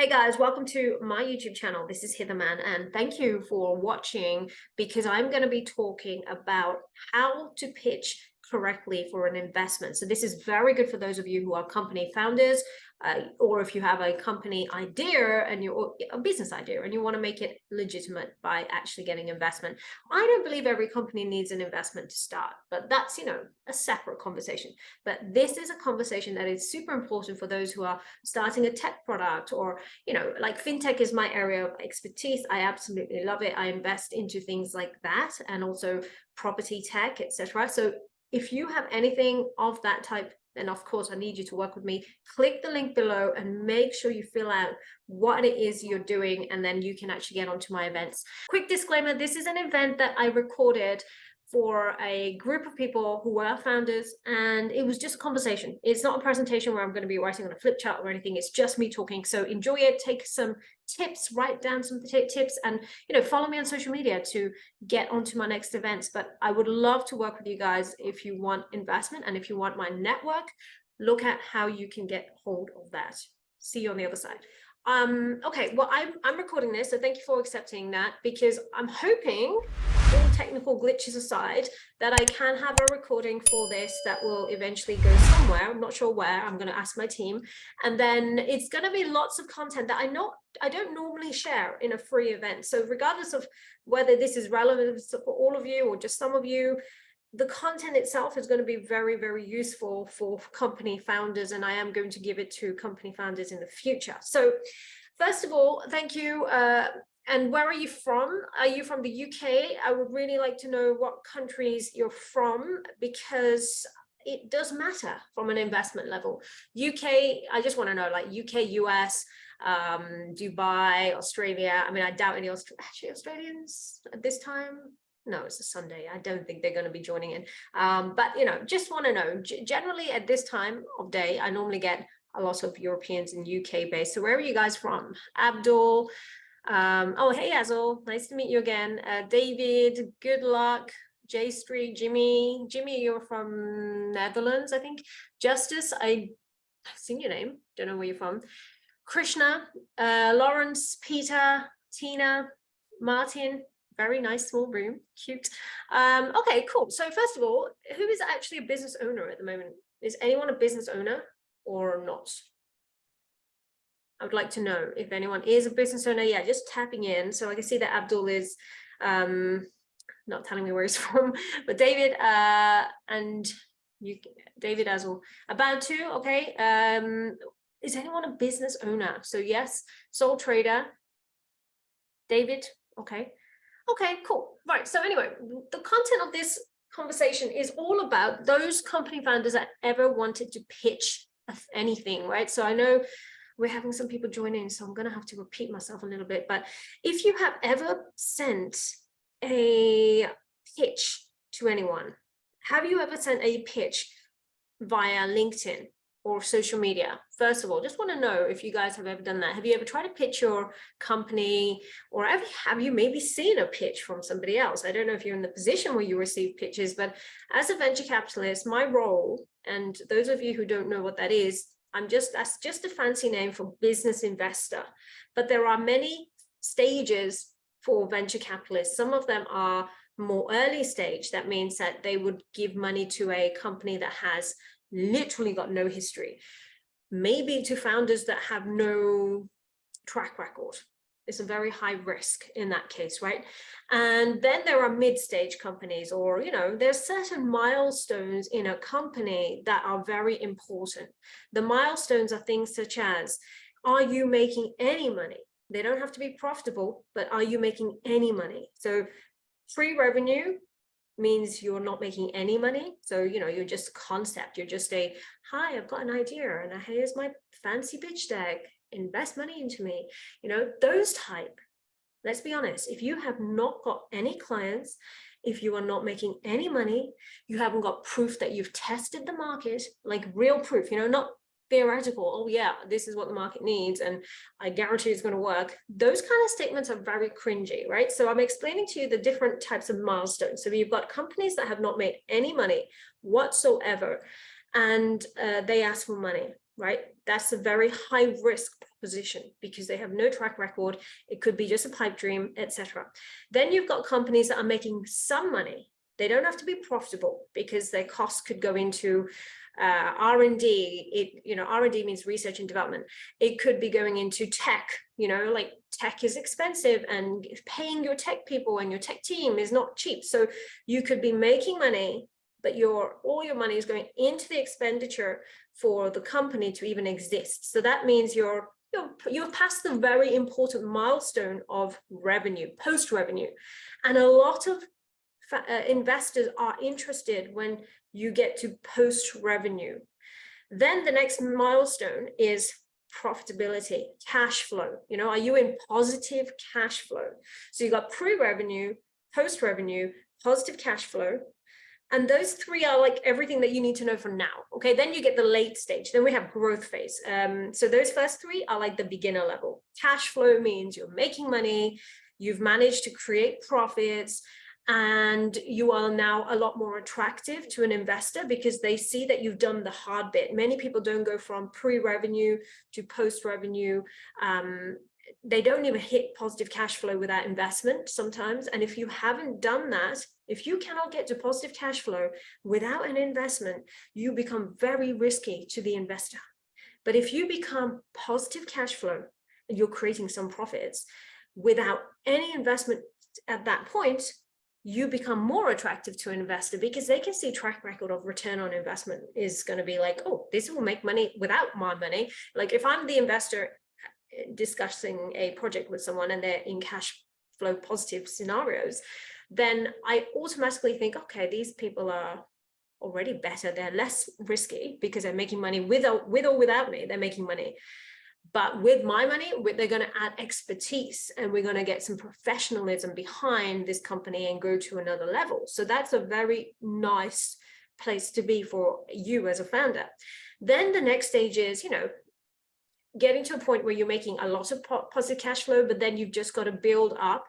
Hey guys, welcome to my YouTube channel. This is Hitherman, and thank you for watching because I'm going to be talking about how to pitch correctly for an investment. So this is very good for those of you who are company founders, or if you have a company idea and you're a business idea and you want to make it legitimate by actually getting investment. I don't believe every company needs an investment to start, but that's, a separate conversation. But this is a conversation that is super important for those who are starting a tech product, or like fintech is my area of expertise. I absolutely love it. I invest into things like that, and also property tech, etc. So if you have anything of that type, then of course I need you to work with me. Click the link below and make sure you fill out what it is you're doing, and then you can actually get onto my events. Quick disclaimer, this is an event that I recorded for a group of people who were founders, and it was just a conversation. It's not a presentation where I'm going to be writing on a flip chart or anything. It's just me talking. So enjoy it, take some tips, write down some tips, and follow me on social media to get onto my next events. But I would love to work with you guys if you want investment, and if you want my network, look at how you can get hold of that. See you on the other side. Okay, well, I'm recording this, so thank you for accepting that, because I'm hoping, all technical glitches aside, that I can have a recording for this that will eventually go somewhere. I'm not sure where. I'm going to ask my team, and then it's going to be lots of content that I don't normally share in a free event. So regardless of whether this is relevant for all of you or just some of you, the content itself is going to be very, very useful for company founders, and I am going to give it to company founders in the future. So first of all, thank you. And where are you from? Are you from the UK? I would really like to know what countries you're from, because it does matter from an investment level. UK, I just want to know, like UK, US, Dubai, Australia. I mean, I doubt any Australians at this time. No, it's a Sunday. I don't think they're going to be joining in. But, just want to know, generally at this time of day, I normally get a lot of Europeans and UK based. So where are you guys from? Abdul. Oh, hey, Azul. Nice to meet you again. David, good luck. J Street, Jimmy, you're from Netherlands, I think. Justice, I've seen your name. Don't know where you're from. Krishna, Lawrence, Peter, Tina, Martin. Very nice small room, cute. Okay, cool. So first of all, who is actually a business owner at the moment? Is anyone a business owner or not? I would like to know if anyone is a business owner. Yeah, just tapping in. So I can see that Abdul is not telling me where he's from, but David and you, David as well. About to, okay. Is anyone a business owner? So yes, sole trader. David, okay. Okay, cool. Right. So anyway, the content of this conversation is all about those company founders that ever wanted to pitch anything, right? So I know we're having some people join in, so I'm going to have to repeat myself a little bit. But if you have ever sent a pitch to anyone, have you ever sent a pitch via LinkedIn or social media? First of all, just want to know if you guys have ever done that. Have you ever tried to pitch your company, or have you maybe seen a pitch from somebody else? I don't know if you're in the position where you receive pitches, but as a venture capitalist, my role, and those of you who don't know what that is, that's just a fancy name for business investor. But there are many stages for venture capitalists. Some of them are more early stage. That means that they would give money to a company that has literally got no history, maybe to founders that have no track record. It's a very high risk in that case, right? And then there are mid-stage companies, or there's certain milestones in a company that are very important. The milestones are things such as, are you making any money? They don't have to be profitable, but are you making any money? So pre-revenue means you're not making any money. So, you're just a concept. You're just hi, I've got an idea, and here's my fancy pitch deck. Invest money into me. Those type. Let's be honest. If you have not got any clients, if you are not making any money, you haven't got proof that you've tested the market, like real proof, not theoretical, oh yeah, this is what the market needs and I guarantee it's going to work. Those kind of statements are very cringy, right? So I'm explaining to you the different types of milestones. So you've got companies that have not made any money whatsoever, and they ask for money, right? That's a very high risk position because they have no track record. It could be just a pipe dream, etc. Then you've got companies that are making some money. They don't have to be profitable because their costs could go into R&D. R&D means research and development. It could be going into tech, like tech is expensive and paying your tech people and your tech team is not cheap. So you could be making money, but all your money is going into the expenditure for the company to even exist. So that means you're past the very important milestone of revenue, post-revenue. And a lot of investors are interested when you get to post-revenue. Then the next milestone is profitability, cash flow. Are you in positive cash flow? So you got pre-revenue, post-revenue, positive cash flow. And those three are like everything that you need to know for now. Okay, then you get the late stage. Then we have growth phase. So those first three are like the beginner level. Cash flow means you're making money, you've managed to create profits, and you are now a lot more attractive to an investor because they see that you've done the hard bit. Many people don't go from pre-revenue to post-revenue. They don't even hit positive cash flow without investment sometimes. And if you haven't done that, if you cannot get to positive cash flow without an investment, you become very risky to the investor. But if you become positive cash flow and you're creating some profits without any investment at that point, you become more attractive to an investor because they can see track record of return on investment is going to be like, oh, this will make money without my money. Like if I'm the investor discussing a project with someone and they're in cash flow positive scenarios, then I automatically think, okay, these people are already better. They're less risky because they're making money with or without me, they're making money. But with my money, they're going to add expertise and we're going to get some professionalism behind this company and go to another level. So that's a very nice place to be for you as a founder. Then the next stage is, getting to a point where you're making a lot of positive cash flow, but then you've just got to build up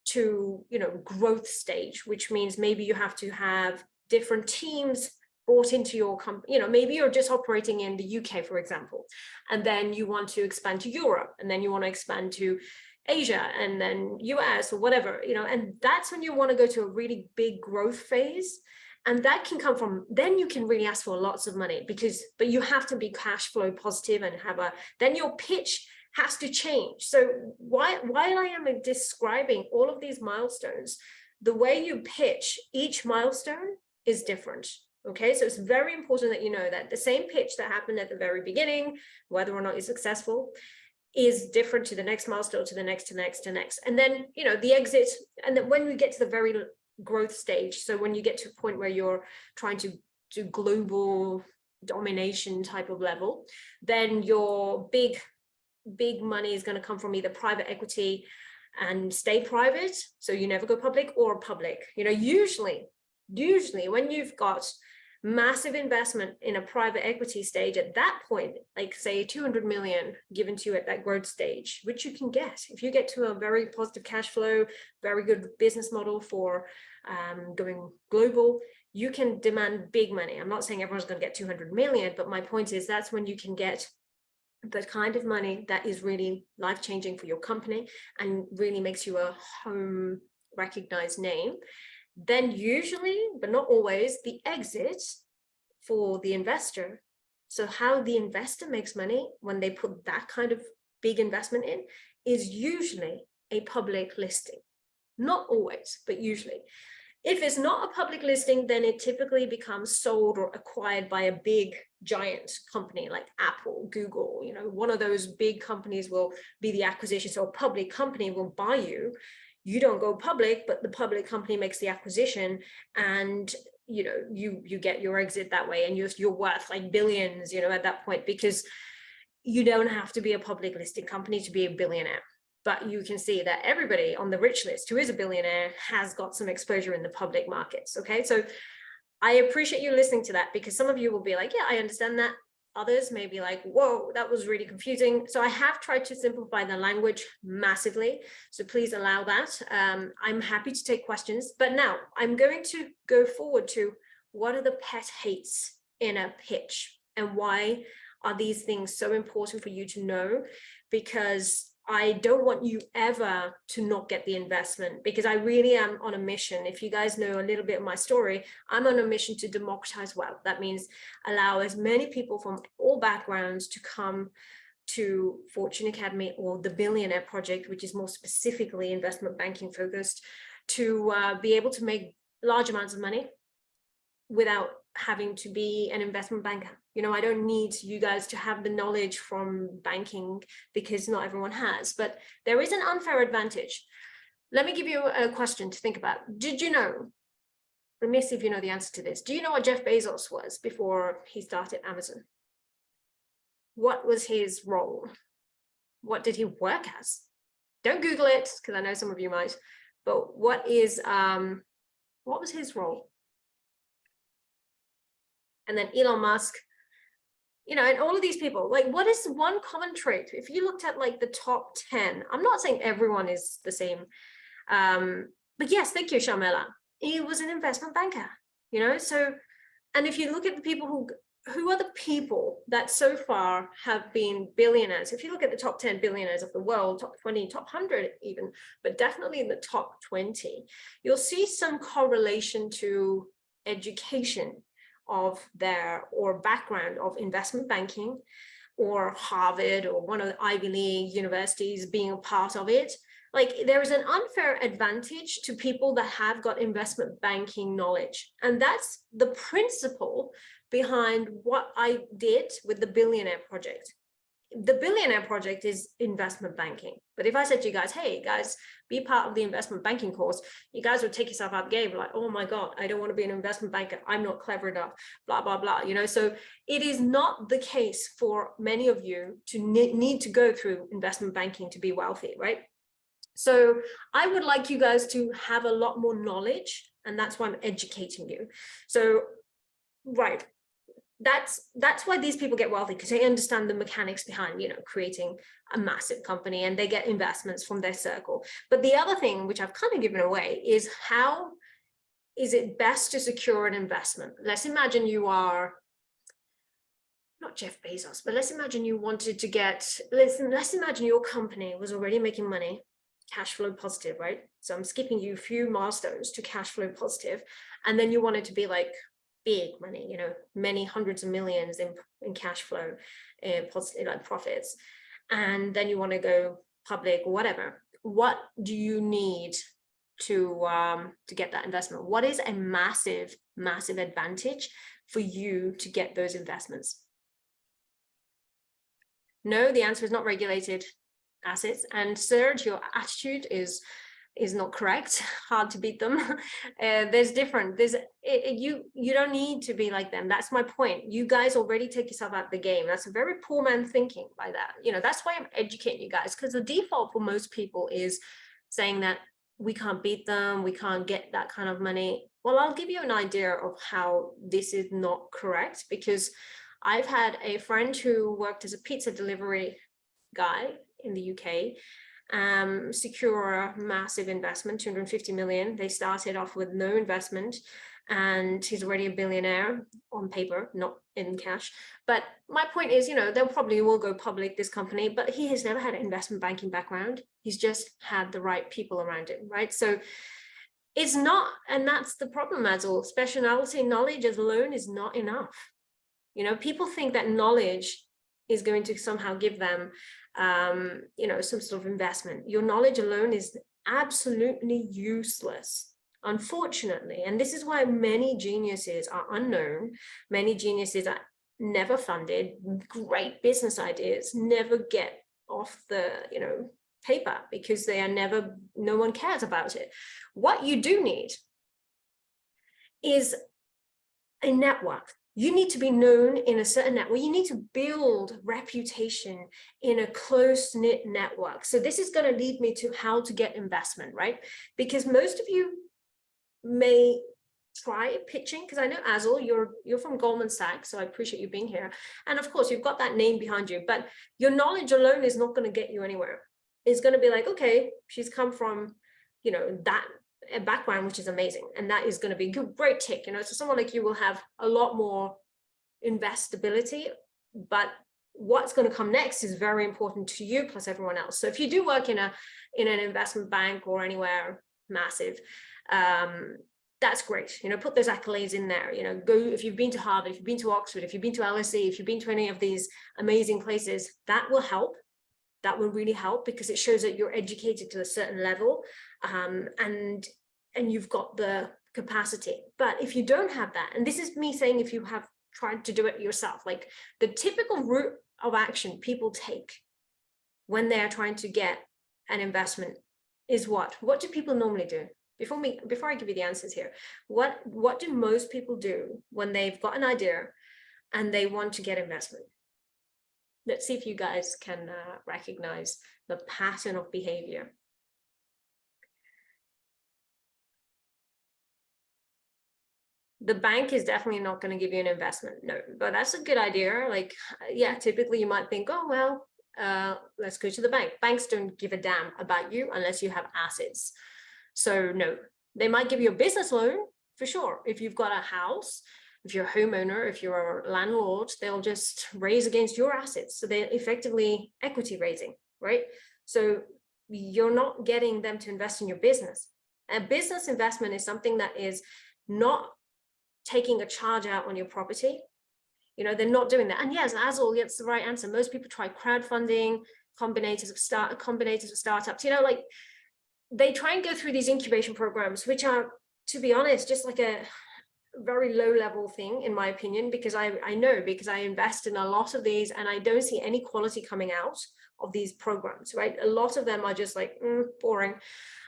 to, growth stage, which means maybe you have to have different teams brought into your company. Maybe you're just operating in the UK, for example, and then you want to expand to Europe, and then you want to expand to Asia, and then US or whatever, and that's when you want to go to a really big growth phase. And that can come from, then you can really ask for lots of money but you have to be cash flow positive and then your pitch has to change. So while I am describing all of these milestones, the way you pitch each milestone is different. Okay, so it's very important that you know that the same pitch that happened at the very beginning, whether or not you're successful, is different to the next milestone, to the next, to next, to next. And then, the exit, and then when we get to the very growth stage, so when you get to a point where you're trying to do global domination type of level, then your big money is going to come from either private equity and stay private, so you never go public, or public. Usually when you've got massive investment in a private equity stage, at that point, like say 200 million given to you at that growth stage, which you can get if you get to a very positive cash flow, very good business model for going global, you can demand big money. I'm not saying everyone's going to get 200 million, but my point is that's when you can get the kind of money that is really life-changing for your company and really makes you a home recognized name. Then usually, but not always, the exit for the investor. So how the investor makes money when they put that kind of big investment in is usually a public listing. Not always, but usually. If it's not a public listing, then it typically becomes sold or acquired by a big giant company like Apple, Google. One of those big companies will be the acquisition. So a public company will buy you. You don't go public, but the public company makes the acquisition, and you get your exit that way, and you're worth like billions, at that point, because you don't have to be a public listed company to be a billionaire. But you can see that everybody on the rich list who is a billionaire has got some exposure in the public markets. Okay, so I appreciate you listening to that, because some of you will be like, yeah, I understand that. Others may be like, whoa, that was really confusing. So I have tried to simplify the language massively. So please allow that. I'm happy to take questions. But now I'm going to go forward to what are the pet hates in a pitch, and why are these things so important for you to know? because I don't want you ever to not get the investment, because I really am on a mission. If you guys know a little bit of my story, I'm on a mission to democratize wealth. That means allow as many people from all backgrounds to come to Fortune Academy or the Billionaire Project, which is more specifically investment banking focused, to be able to make large amounts of money without having to be an investment banker. You know, I don't need you guys to have the knowledge from banking, because not everyone has, but there is an unfair advantage. Let me give you a question to think about. Did you know, let me see if you know the answer to this. Do you know what Jeff Bezos was before he started Amazon? What was his role? What did he work as? Don't Google it, because I know some of you might, but what was his role? And then Elon Musk, you know, and all of these people, like, what is one common trait? If you looked at like the top 10, I'm not saying everyone is the same, but yes, thank you, Sharmila. He was an investment banker, you know, so, and if you look at the people who are the people that so far have been billionaires, if you look at the top 10 billionaires of the world, top 20, top 100 even, but definitely in the top 20, you'll see some correlation to education of their, or background of investment banking, or Harvard or one of the Ivy League universities being a part of it. Like, there is an unfair advantage to people that have got investment banking knowledge. And that's the principle behind what I did with the Billionaire Project. The Billionaire Project is investment banking. But if I said to you guys, hey guys, be part of the investment banking course, you guys would take yourself out of the game, like, oh my God, I don't want to be an investment banker. I'm not clever enough, blah, blah, blah. You know, so it is not the case for many of you to need to go through investment banking to be wealthy, right? So I would like you guys to have a lot more knowledge, and that's why I'm educating you. So, right. That's why these people get wealthy, because they understand the mechanics behind, you know, creating a massive company, and they get investments from their circle. But the other thing, which I've kind of given away, is how is it best to secure an investment? Let's imagine you are not Jeff Bezos, but let's imagine you wanted to get, let's imagine your company was already making money, cash flow positive, right? So I'm skipping you a few milestones to cash flow positive, and then you want it to be like big money, you know, many hundreds of millions in cash flow, positive, like profits, and then you want to go public or whatever. What do you need to get that investment? What is a massive advantage for you to get those investments? No, the answer is not regulated assets. And Serge, your attitude is not correct. Hard to beat them. There's different. You don't need to be like them. That's my point. You guys already take yourself out of the game. That's a very poor man thinking by that. You know, that's why I'm educating you guys, because the default for most people is saying that we can't beat them, we can't get that kind of money. Well, I'll give you an idea of how this is not correct, because I've had a friend who worked as a pizza delivery guy in the UK secure a massive investment, 250 million. They started off with no investment, and he's already a billionaire on paper, not in cash. But my point is, you know, they'll probably will go public, this company, but he has never had an investment banking background. He's just had the right people around him, right? So it's not, and that's the problem, Azul. Speciality knowledge alone is not enough. You know, people think that knowledge is going to somehow give them, you know, some sort of investment. Your knowledge alone is absolutely useless, unfortunately. And this is why many geniuses are unknown. Many geniuses are never funded. Great business ideas never get off the, you know, paper, because they are never, no one cares about it. What you do need is a network. You need to be known in a certain network. You need to build reputation in a close-knit network. So this is going to lead me to how to get investment, right? Because most of you may try pitching, because I know Azul, you're from Goldman Sachs, so I appreciate you being here. And of course, you've got that name behind you, but your knowledge alone is not going to get you anywhere. It's going to be like, okay, she's come from, you know, that a background, which is amazing, and that is going to be a great tick, you know. So someone like you will have a lot more investability, but what's going to come next is very important to you plus everyone else. So if you do work in an investment bank or anywhere massive, that's great. You know, put those accolades in there. You know, go, if you've been to Harvard, if you've been to Oxford, if you've been to LSE, if you've been to any of these amazing places, that will help. That will really help, because it shows that you're educated to a certain level, and you've got the capacity. But if you don't have that, and this is me saying if you have tried to do it yourself, like the typical route of action people take when they're trying to get an investment is what do people normally do? Before I give you the answers here, what do most people do when they've got an idea and they want to get investment? Let's see if you guys can recognize the pattern of behavior. The bank is definitely not going to give you an investment. No, but that's a good idea. Like, yeah, typically you might think, oh, well, let's go to the bank. Banks don't give a damn about you unless you have assets. So no, they might give you a business loan for sure. If you've got a house, if you're a homeowner, if you're a landlord, they'll just raise against your assets. So they're effectively equity raising, right? So you're not getting them to invest in your business. A business investment is something that is not taking a charge out on your property. You know, they're not doing that. And yes, Azul gets the right answer. Most people try crowdfunding, combinators of startups, you know, like they try and go through these incubation programs, which are, to be honest, just like a very low level thing, in my opinion, because I know, because I invest in a lot of these and I don't see any quality coming out of these programs, right? A lot of them are just like boring.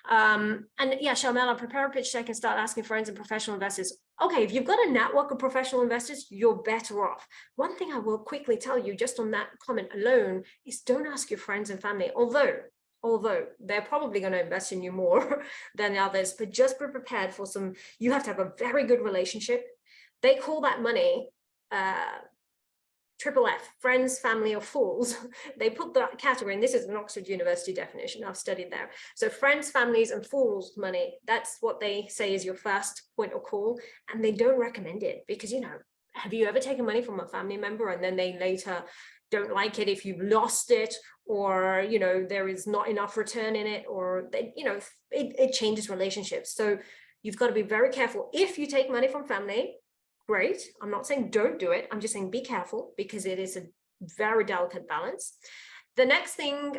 And yeah, Sharmila, prepare a pitch deck and start asking friends and professional investors. Okay, if you've got a network of professional investors, you're better off. One thing I will quickly tell you just on that comment alone is don't ask your friends and family, although they're probably going to invest in you more than others, but just be prepared for some, you have to have a very good relationship. They call that money triple F, friends, family, or fools. They put that category, and this is an Oxford University definition, I've studied there. So friends, families, and fools money, that's what they say is your first point of call, and they don't recommend it because, you know, have you ever taken money from a family member and then they later don't like it if you've lost it, or, you know, there is not enough return in it, or they, you know, it changes relationships. So you've got to be very careful. If you take money from family, great. I'm not saying don't do it. I'm just saying be careful, because it is a very delicate balance. The next thing,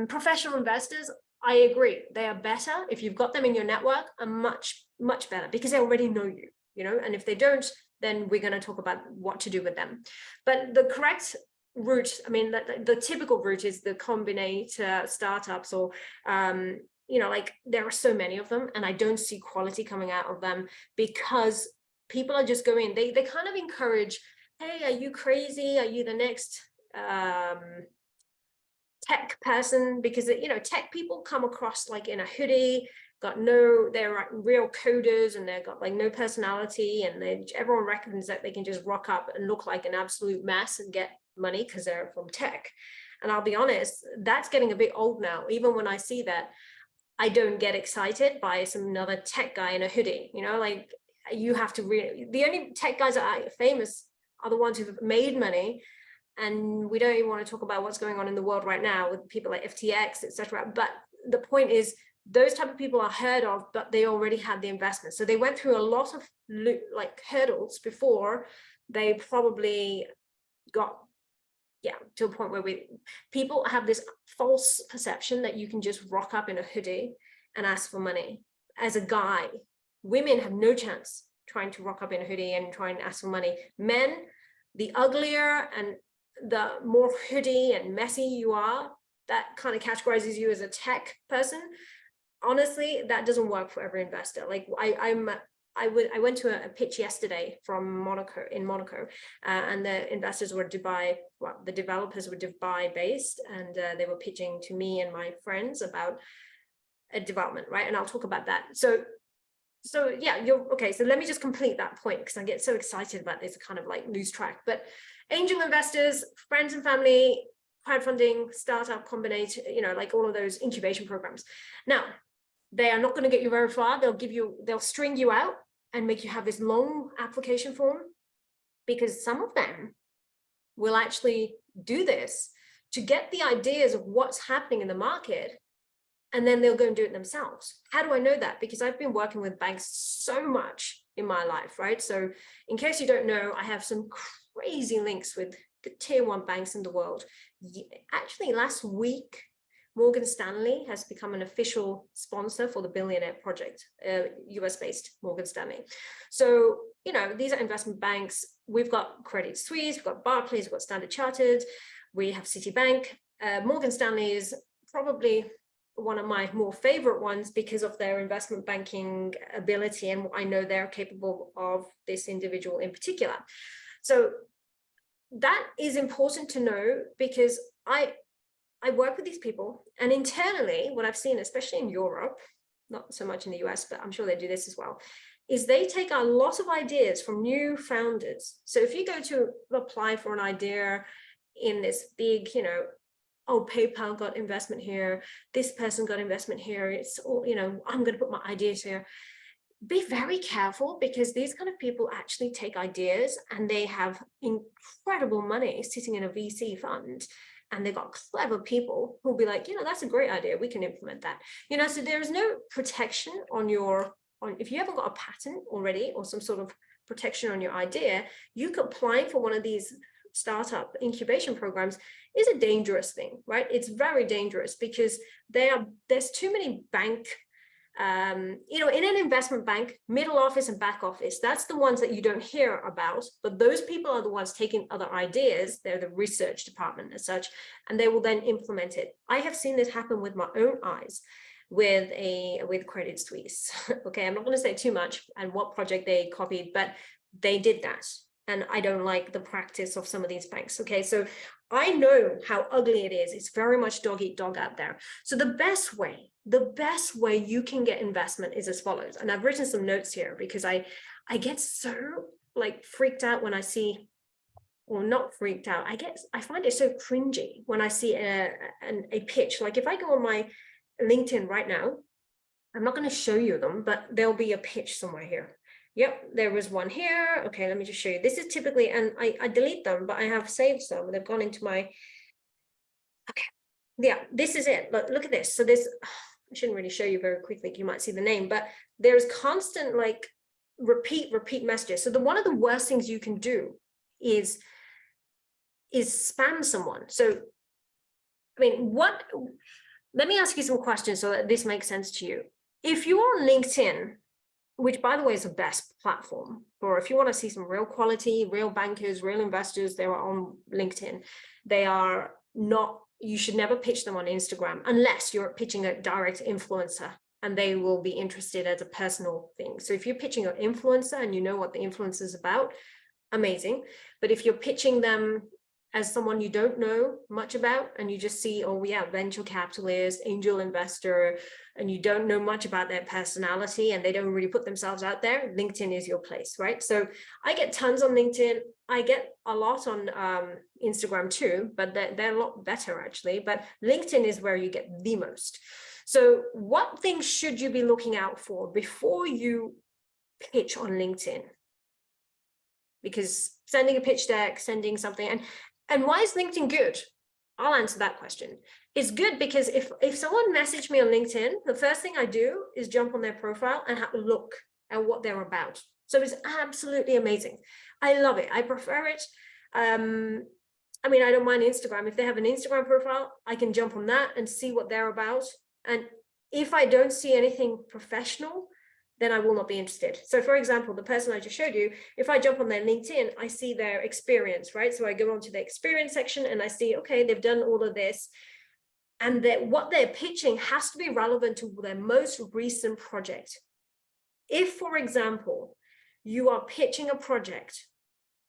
professional investors, I agree. They are better. If you've got them in your network, are much, much better, because they already know you, you know, and if they don't, then we're going to talk about what to do with them. But the correct route, I mean, the typical route is the combinator startups, or you know, like there are so many of them, and I don't see quality coming out of them, because people are just going, they kind of encourage, hey, are you crazy? Are you the next tech person? Because, you know, tech people come across like in a hoodie, they're like real coders, and they've got like no personality, and everyone reckons that they can just rock up and look like an absolute mess and get money because they're from tech. And I'll be honest, that's getting a bit old now. Even when I see that, I don't get excited by another tech guy in a hoodie, you know, like you have to really, the only tech guys that are famous are the ones who've made money. And we don't even want to talk about what's going on in the world right now with people like FTX, etc. But the point is, those type of people are heard of, but they already had the investment. So they went through a lot of like hurdles before they probably got to a point where people have this false perception that you can just rock up in a hoodie and ask for money. As a guy, women have no chance trying to rock up in a hoodie and try and ask for money. Men, the uglier and the more hoodie and messy you are, that kind of categorizes you as a tech person. Honestly, that doesn't work for every investor. Like I went to a pitch yesterday from Monaco, and the investors were Dubai, well, the developers were Dubai based, and they were pitching to me and my friends about a development, right? And I'll talk about that. So yeah, you're okay. So let me just complete that point, because I get so excited about this kind of like lose track. But angel investors, friends and family, crowdfunding, startup, combination, you know, like all of those incubation programs. Now, they are not going to get you very far. They'll string you out and make you have this long application form, because some of them will actually do this to get the ideas of what's happening in the market, and then they'll go and do it themselves. How do I know that? Because I've been working with banks so much in my life, right? So in case you don't know, I have some crazy links with the tier 1 banks in the world. Actually, last week, Morgan Stanley has become an official sponsor for the Billionaire Project, US-based Morgan Stanley. So, you know, these are investment banks. We've got Credit Suisse, we've got Barclays, we've got Standard Chartered, we have Citibank. Morgan Stanley is probably one of my more favorite ones because of their investment banking ability, and I know they're capable of this individual in particular. So that is important to know, because I work with these people, and internally what I've seen, especially in Europe, not so much in the US, but I'm sure they do this as well, is they take a lot of ideas from new founders. So if you go to apply for an idea in this big, you know, oh, PayPal got investment here, this person got investment here, it's all, you know, I'm going to put my ideas here. Be very careful, because these kind of people actually take ideas and they have incredible money sitting in a VC fund, and they've got clever people who'll be like, you know, that's a great idea, we can implement that. You know, so there's no protection on your, if you haven't got a patent already or some sort of protection on your idea, you could apply for one of these startup incubation programs is a dangerous thing, right? It's very dangerous, because there's too many bank, you know, in an investment bank, middle office and back office, that's the ones that you don't hear about, but those people are the ones taking other ideas. They're the research department as such, and they will then implement it. I have seen this happen with my own eyes with Credit Suisse. Okay, I'm not going to say too much and what project they copied, but they did that. And I don't like the practice of some of these banks. Okay, so I know how ugly it is. It's very much dog eat dog out there. So the best way you can get investment is as follows. And I've written some notes here, because I get so like freaked out when I see, or not freaked out, I find it so cringy when I see a pitch. Like if I go on my LinkedIn right now, I'm not going to show you them, but there'll be a pitch somewhere here. Yep, there was one here. Okay, let me just show you. This is typically, and I delete them, but I have saved some. They've gone into my, okay. Yeah, this is it. Look at this. So this, I shouldn't really show you very quickly. You might see the name, but there's constant like repeat messages. So one of the worst things you can do is spam someone. So, I mean, let me ask you some questions so that this makes sense to you. If you're on LinkedIn, which by the way is the best platform for if you want to see some real quality, real bankers, real investors, they are on LinkedIn. They are not, you should never pitch them on Instagram unless you're pitching a direct influencer and they will be interested as a personal thing. So if you're pitching an influencer and you know what the influencer is about, amazing. But if you're pitching them as someone you don't know much about and you just see, oh yeah, venture capitalist, angel investor, and you don't know much about their personality and they don't really put themselves out there, LinkedIn is your place, right? So I get tons on LinkedIn. I get a lot on Instagram too, but they're a lot better actually. But LinkedIn is where you get the most. So what things should you be looking out for before you pitch on LinkedIn? Because sending a pitch deck, sending something, and why is LinkedIn good? I'll answer that question. It's good because if someone messaged me on LinkedIn, the first thing I do is jump on their profile and have a look at what they're about. So it's absolutely amazing. I love it. I prefer it. I mean, I don't mind Instagram. If they have an Instagram profile, I can jump on that and see what they're about. And if I don't see anything professional, then I will not be interested. So for example, the person I just showed you, if I jump on their LinkedIn, I see their experience, right? So I go on to the experience section and I see, okay, they've done all of this. And that what they're pitching has to be relevant to their most recent project. If, for example, you are pitching a project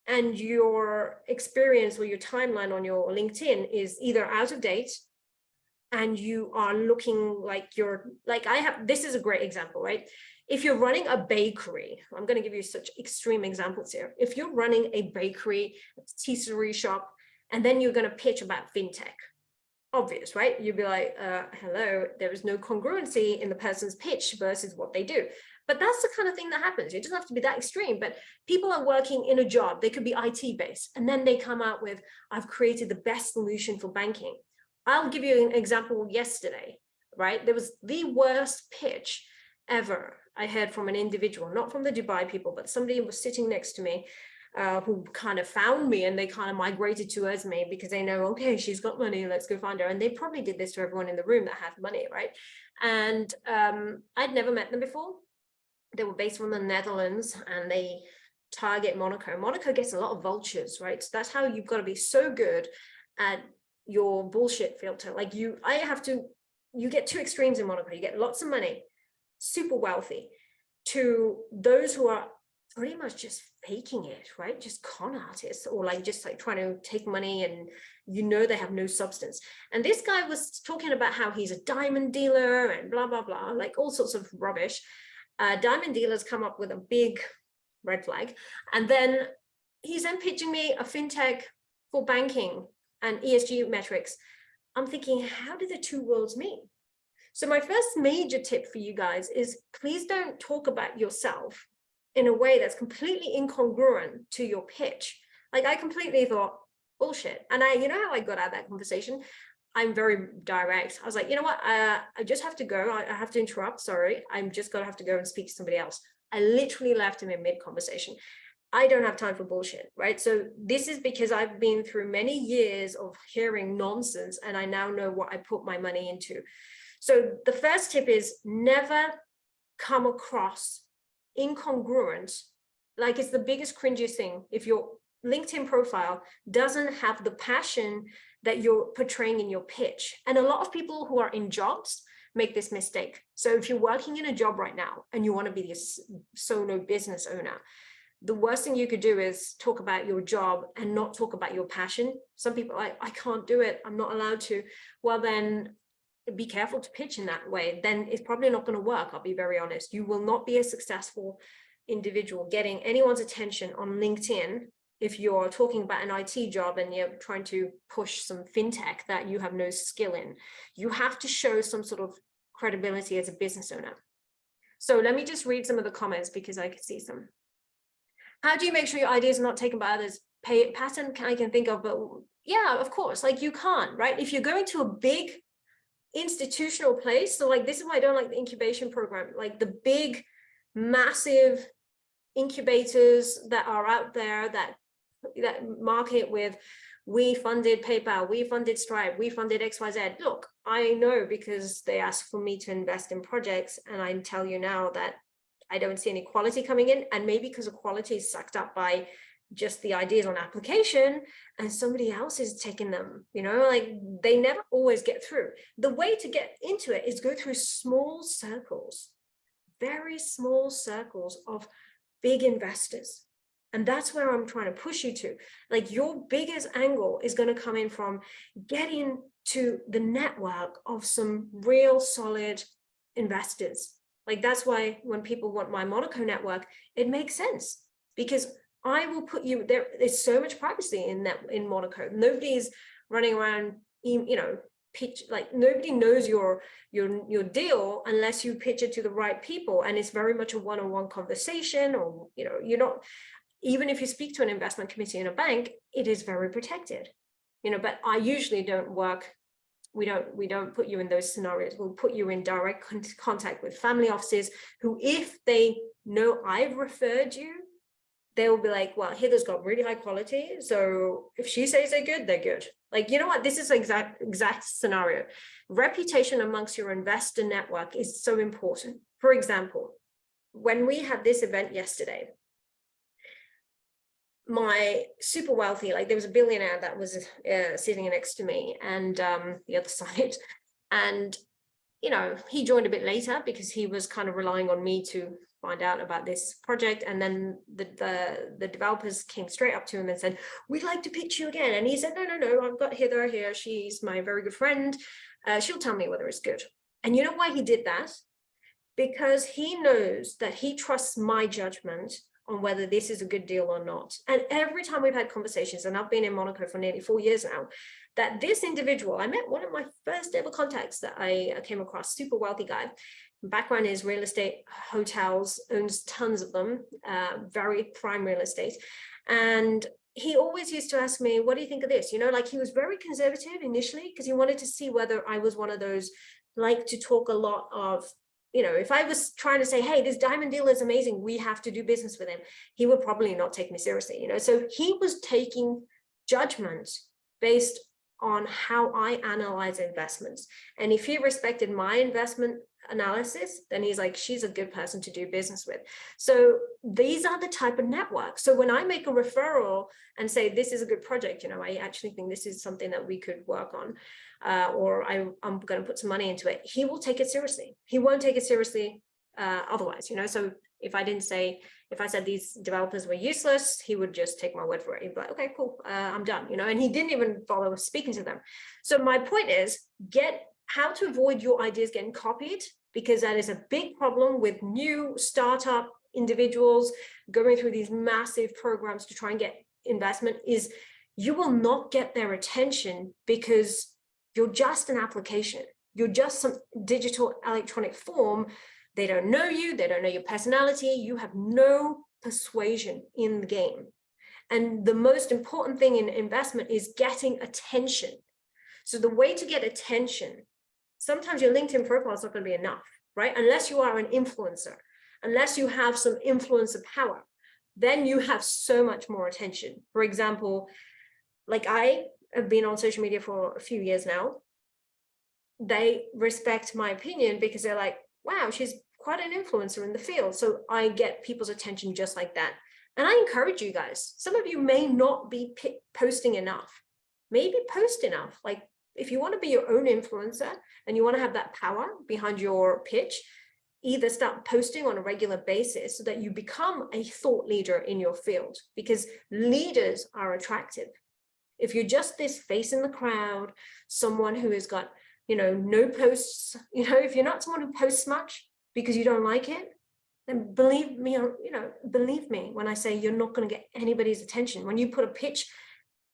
and your experience or your timeline on your LinkedIn is either out of date and you are looking like this is a great example, right? If you're running a bakery, I'm going to give you such extreme examples here. If you're running a bakery, a patisserie shop, and then you're going to pitch about fintech, obvious, right? You'd be like, hello, there is no congruency in the person's pitch versus what they do. But that's the kind of thing that happens. It doesn't have to be that extreme, but people are working in a job, they could be IT based, and then they come out with, I've created the best solution for banking. I'll give you an example yesterday, right? There was the worst pitch ever I heard from an individual, not from the Dubai people, but somebody was sitting next to me who kind of found me, and they kind of migrated towards me because they know, okay, she's got money, let's go find her. And they probably did this to everyone in the room that had money, right? And I'd never met them before. They were based from the Netherlands, and they target Monaco. Monaco gets a lot of vultures, right? So that's how you've got to be so good at your bullshit filter. Like you get two extremes in Monaco. You get lots of money, super wealthy, to those who are pretty much just faking it, right? Just con artists, or like just like trying to take money, and they have no substance. And this guy was talking about how he's a diamond dealer and blah, blah, blah, like all sorts of rubbish. Diamond dealers come up with a big red flag. And then he's then pitching me a fintech for banking and ESG metrics. I'm thinking, how do the two worlds meet? So my first major tip for you guys is, please don't talk about yourself in a way that's completely incongruent to your pitch. Like, I completely thought, bullshit. And you know how I got out of that conversation? I'm very direct. I was like, you know what? I just have to go. I have to interrupt. Sorry. I'm just going to have to go and speak to somebody else. I literally left him in mid-conversation. I don't have time for bullshit, right? So this is because I've been through many years of hearing nonsense, and I now know what I put my money into. So the first tip is, never come across incongruent. Like, it's the biggest cringiest thing if your LinkedIn profile doesn't have the passion that you're portraying in your pitch. And a lot of people who are in jobs make this mistake. So if you're working in a job right now and you want to be a solo business owner, the worst thing you could do is talk about your job and not talk about your passion. Some people are like, I can't do it, I'm not allowed to. Well, then be careful to pitch in that way. Then it's probably not going to work. I'll be very honest. You will not be a successful individual getting anyone's attention on LinkedIn if you're talking about an IT job and you're trying to push some fintech that you have no skill in. You have to show some sort of credibility as a business owner. So let me just read some of the comments because I could see some. How do you make sure your ideas are not taken by others? Pattern I can think of, but yeah, of course, like you can't, right? If you're going to a big institutional place, so like, this is why I don't like the incubation program, like the big, massive incubators that are out there that market with, we funded PayPal, we funded Stripe, we funded XYZ. Look, I know because they asked for me to invest in projects, and I tell you now that I don't see any quality coming in, and maybe because the quality is sucked up by just the ideas on application and somebody else is taking them, like they never always get through. The way to get into it is go through small circles, very small circles of big investors. And that's where I'm trying to push you to. Like, your biggest angle is going to come in from getting to the network of some real solid investors. Like, that's why when people want my Monaco network, it makes sense, because I will put you there. There's so much privacy in Monaco. Nobody's running around, pitch, like nobody knows your deal unless you pitch it to the right people. And it's very much a one-on-one conversation, or, you're not, even if you speak to an investment committee in a bank, it is very protected, but I usually don't work. We don't put you in those scenarios. We'll put you in direct contact with family offices who, if they know I've referred you, they'll be like, well, Heather's got really high quality, so if she says they're good, they're good. Like, you know what? This is exact scenario. Reputation amongst your investor network is so important. For example, when we had this event yesterday, my super wealthy, like there was a billionaire that was sitting next to me, and the other side, and he joined a bit later because he was kind of relying on me to find out about this project. And then the developers came straight up to him and said, we'd like to pitch you again. And he said, no, I've got Heather here, she's my very good friend, she'll tell me whether it's good. And you know why he did that? Because he knows that he trusts my judgment on whether this is a good deal or not. And every time we've had conversations, and I've been in Monaco for nearly 4 years now, that this individual, I met one of my first ever contacts that I came across, super wealthy guy. Background is real estate, hotels, owns tons of them, very prime real estate. And he always used to ask me, what do you think of this? You know, like he was very conservative initially because he wanted to see whether I was one of those like to talk a lot of, you know, if I was trying to say, hey, this diamond deal is amazing, we have to do business with him, he would probably not take me seriously, you know. So he was taking judgment based on how I analyze investments. And if he respected my investment analysis, then he's like, she's a good person to do business with. So these are the type of networks. So when I make a referral and say, this is a good project, you know, I actually think this is something that we could work on, or I'm going to put some money into it, he will take it seriously. He won't take it seriously otherwise, you know. So if I said these developers were useless, he would just take my word for it. He'd be like, okay, cool, I'm done, you know, and he didn't even bother speaking to them. So my point is, get how to avoid your ideas getting copied, because that is a big problem with new startup individuals going through these massive programs to try and get investment, is you will not get their attention because you're just an application. You're just some digital electronic form. They don't know you, they don't know your personality, you have no persuasion in the game. And the most important thing in investment is getting attention. So the way to get attention, sometimes your LinkedIn profile is not going to be enough, right? Unless you are an influencer, unless you have some influencer power, then you have so much more attention. For example, like I have been on social media for a few years now. They respect my opinion because they're like, wow, she's quite an influencer in the field. So I get people's attention just like that. And I encourage you guys, some of you may not be posting enough, maybe post enough. Like if you want to be your own influencer and you want to have that power behind your pitch, either start posting on a regular basis so that you become a thought leader in your field, because leaders are attractive. If you're just this face in the crowd, someone who has got, you know, no posts, you know, if you're not someone who posts much because you don't like it, then believe me, you know, believe me when I say you're not going to get anybody's attention. When you put a pitch,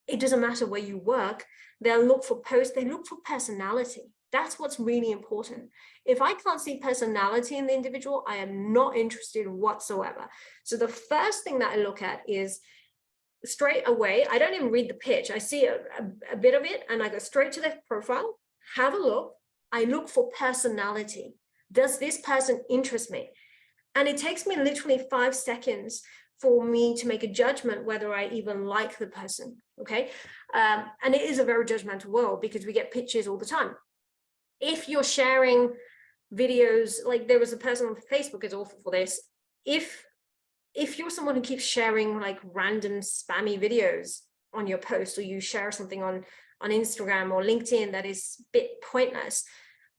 it doesn't matter where you work, they'll look for posts, they look for personality. That's what's really important. If I can't see personality in the individual, I am not interested whatsoever. So the first thing that I look at is straight away, I don't even read the pitch. I see a bit of it and I go straight to their profile, have a look. I look for personality. Does this person interest me? And it takes me literally 5 seconds for me to make a judgment whether I even like the person, okay? And it is a very judgmental world because we get pitches all the time. If you're sharing videos, like there was a person on Facebook is awful for this. If you're someone who keeps sharing like random spammy videos on your post, or you share something on Instagram or LinkedIn that is a bit pointless,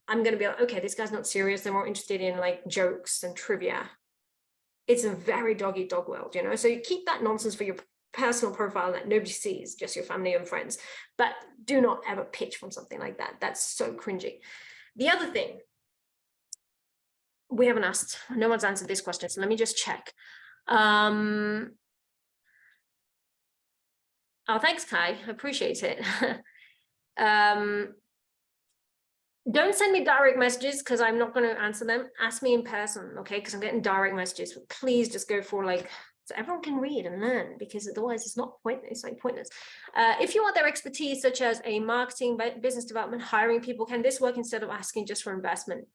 I'm going to be like, okay, this guy's not serious. They're more interested in like jokes and trivia. It's a very dog-eat-dog world, you know? So you keep that nonsense for your personal profile that nobody sees, just your family and friends. But do not ever pitch from something like that. That's so cringy. The other thing, we haven't asked, no one's answered this question, so let me just check. Oh, thanks, Kai. I appreciate it. Don't send me direct messages because I'm not going to answer them. Ask me in person, okay? Because I'm getting direct messages. But please just go for like, so everyone can read and learn, because otherwise it's not pointless. It's like pointless. If you want their expertise, such as a marketing, business development, hiring people, can this work instead of asking just for investment?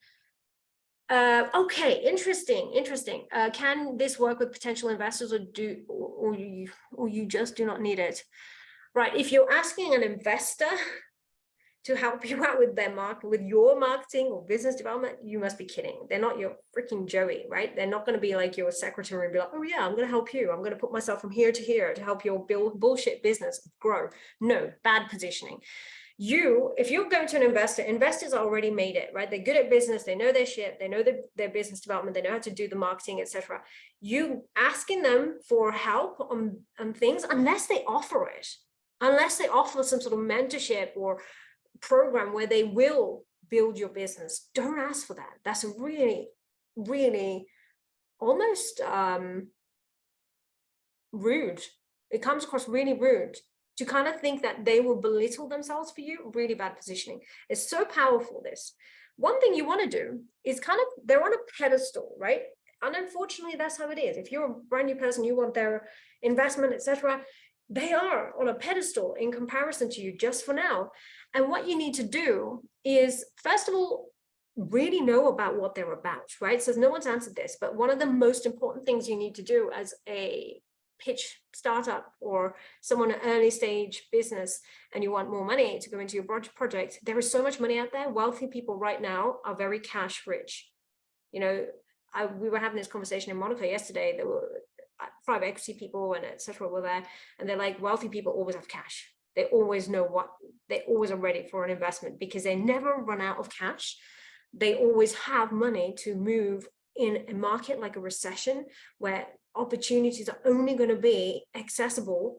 Okay, interesting. Can this work with potential investors, or you just do not need it? Right. If you're asking an investor to help you out with with your marketing or business development, you must be kidding. They're not your freaking Joey, right? They're not going to be like your secretary and be like, oh yeah, I'm going to help you. I'm going to put myself from here to here to help your bullshit business grow. No, bad positioning. If you're going to an investor, investors already made it, right? They're good at business. They know their shit. They know their business development. They know how to do the marketing, etc. You asking them for help on things, unless they offer it, unless they offer some sort of mentorship or program where they will build your business, don't ask for that. That's a really, really almost rude. It comes across really rude to kind of think that they will belittle themselves for you, really bad positioning. It's so powerful, this. One thing you want to do is kind of, they're on a pedestal, right? And unfortunately, that's how it is. If you're a brand new person, you want their investment, etc., they are on a pedestal in comparison to you just for now. And what you need to do is, first of all, really know about what they're about, right? So no one's answered this, but one of the most important things you need to do as a pitch startup or someone at early stage business and you want more money to go into your project, there is so much money out there. Wealthy people right now are very cash rich. You know, we were having this conversation in Monaco yesterday. There were private equity people and etc. were there, and they're like, wealthy people always have cash. They always know what, they always are ready for an investment because they never run out of cash. They always have money to move in a market like a recession where opportunities are only going to be accessible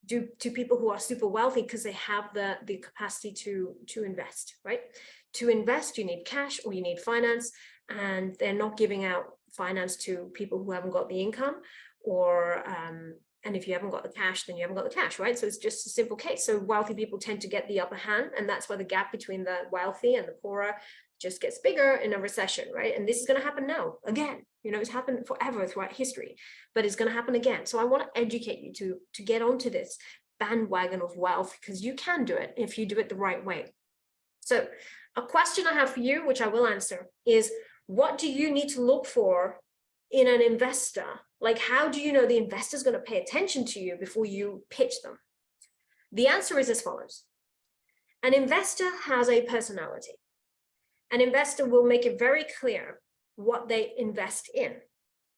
to people who are super wealthy because they have the capacity to invest, right? To invest, you need cash or you need finance, and they're not giving out finance to people who haven't got the income, or and if you haven't got the cash, then you haven't got the cash, right? So it's just a simple case. So wealthy people tend to get the upper hand, and that's why the gap between the wealthy and the poorer just gets bigger in a recession, right? And this is going to happen now again. You know, it's happened forever throughout history, but it's going to happen again. So I want to educate you to get onto this bandwagon of wealth, because you can do it if you do it the right way. So a question I have for you, which I will answer, is what do you need to look for in an investor? Like, how do you know the investor is going to pay attention to you before you pitch them? The answer is as follows. An investor has a personality. An investor will make it very clear what they invest in,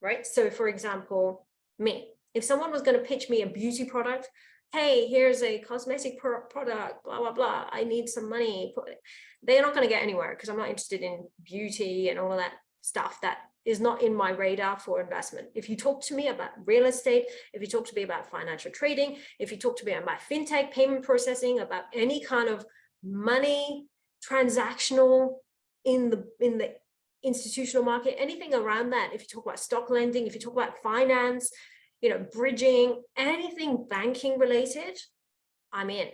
right? So for example, me, if someone was going to pitch me a beauty product, hey, here's a cosmetic product, blah, blah, blah, I need some money. They're not going to get anywhere because I'm not interested in beauty and all of that stuff that is not in my radar for investment. If you talk to me about real estate, if you talk to me about financial trading, if you talk to me about fintech, payment processing, about any kind of money, transactional in the institutional market, anything around that, if you talk about stock lending, if you talk about finance, you know, bridging, anything banking related, I'm in.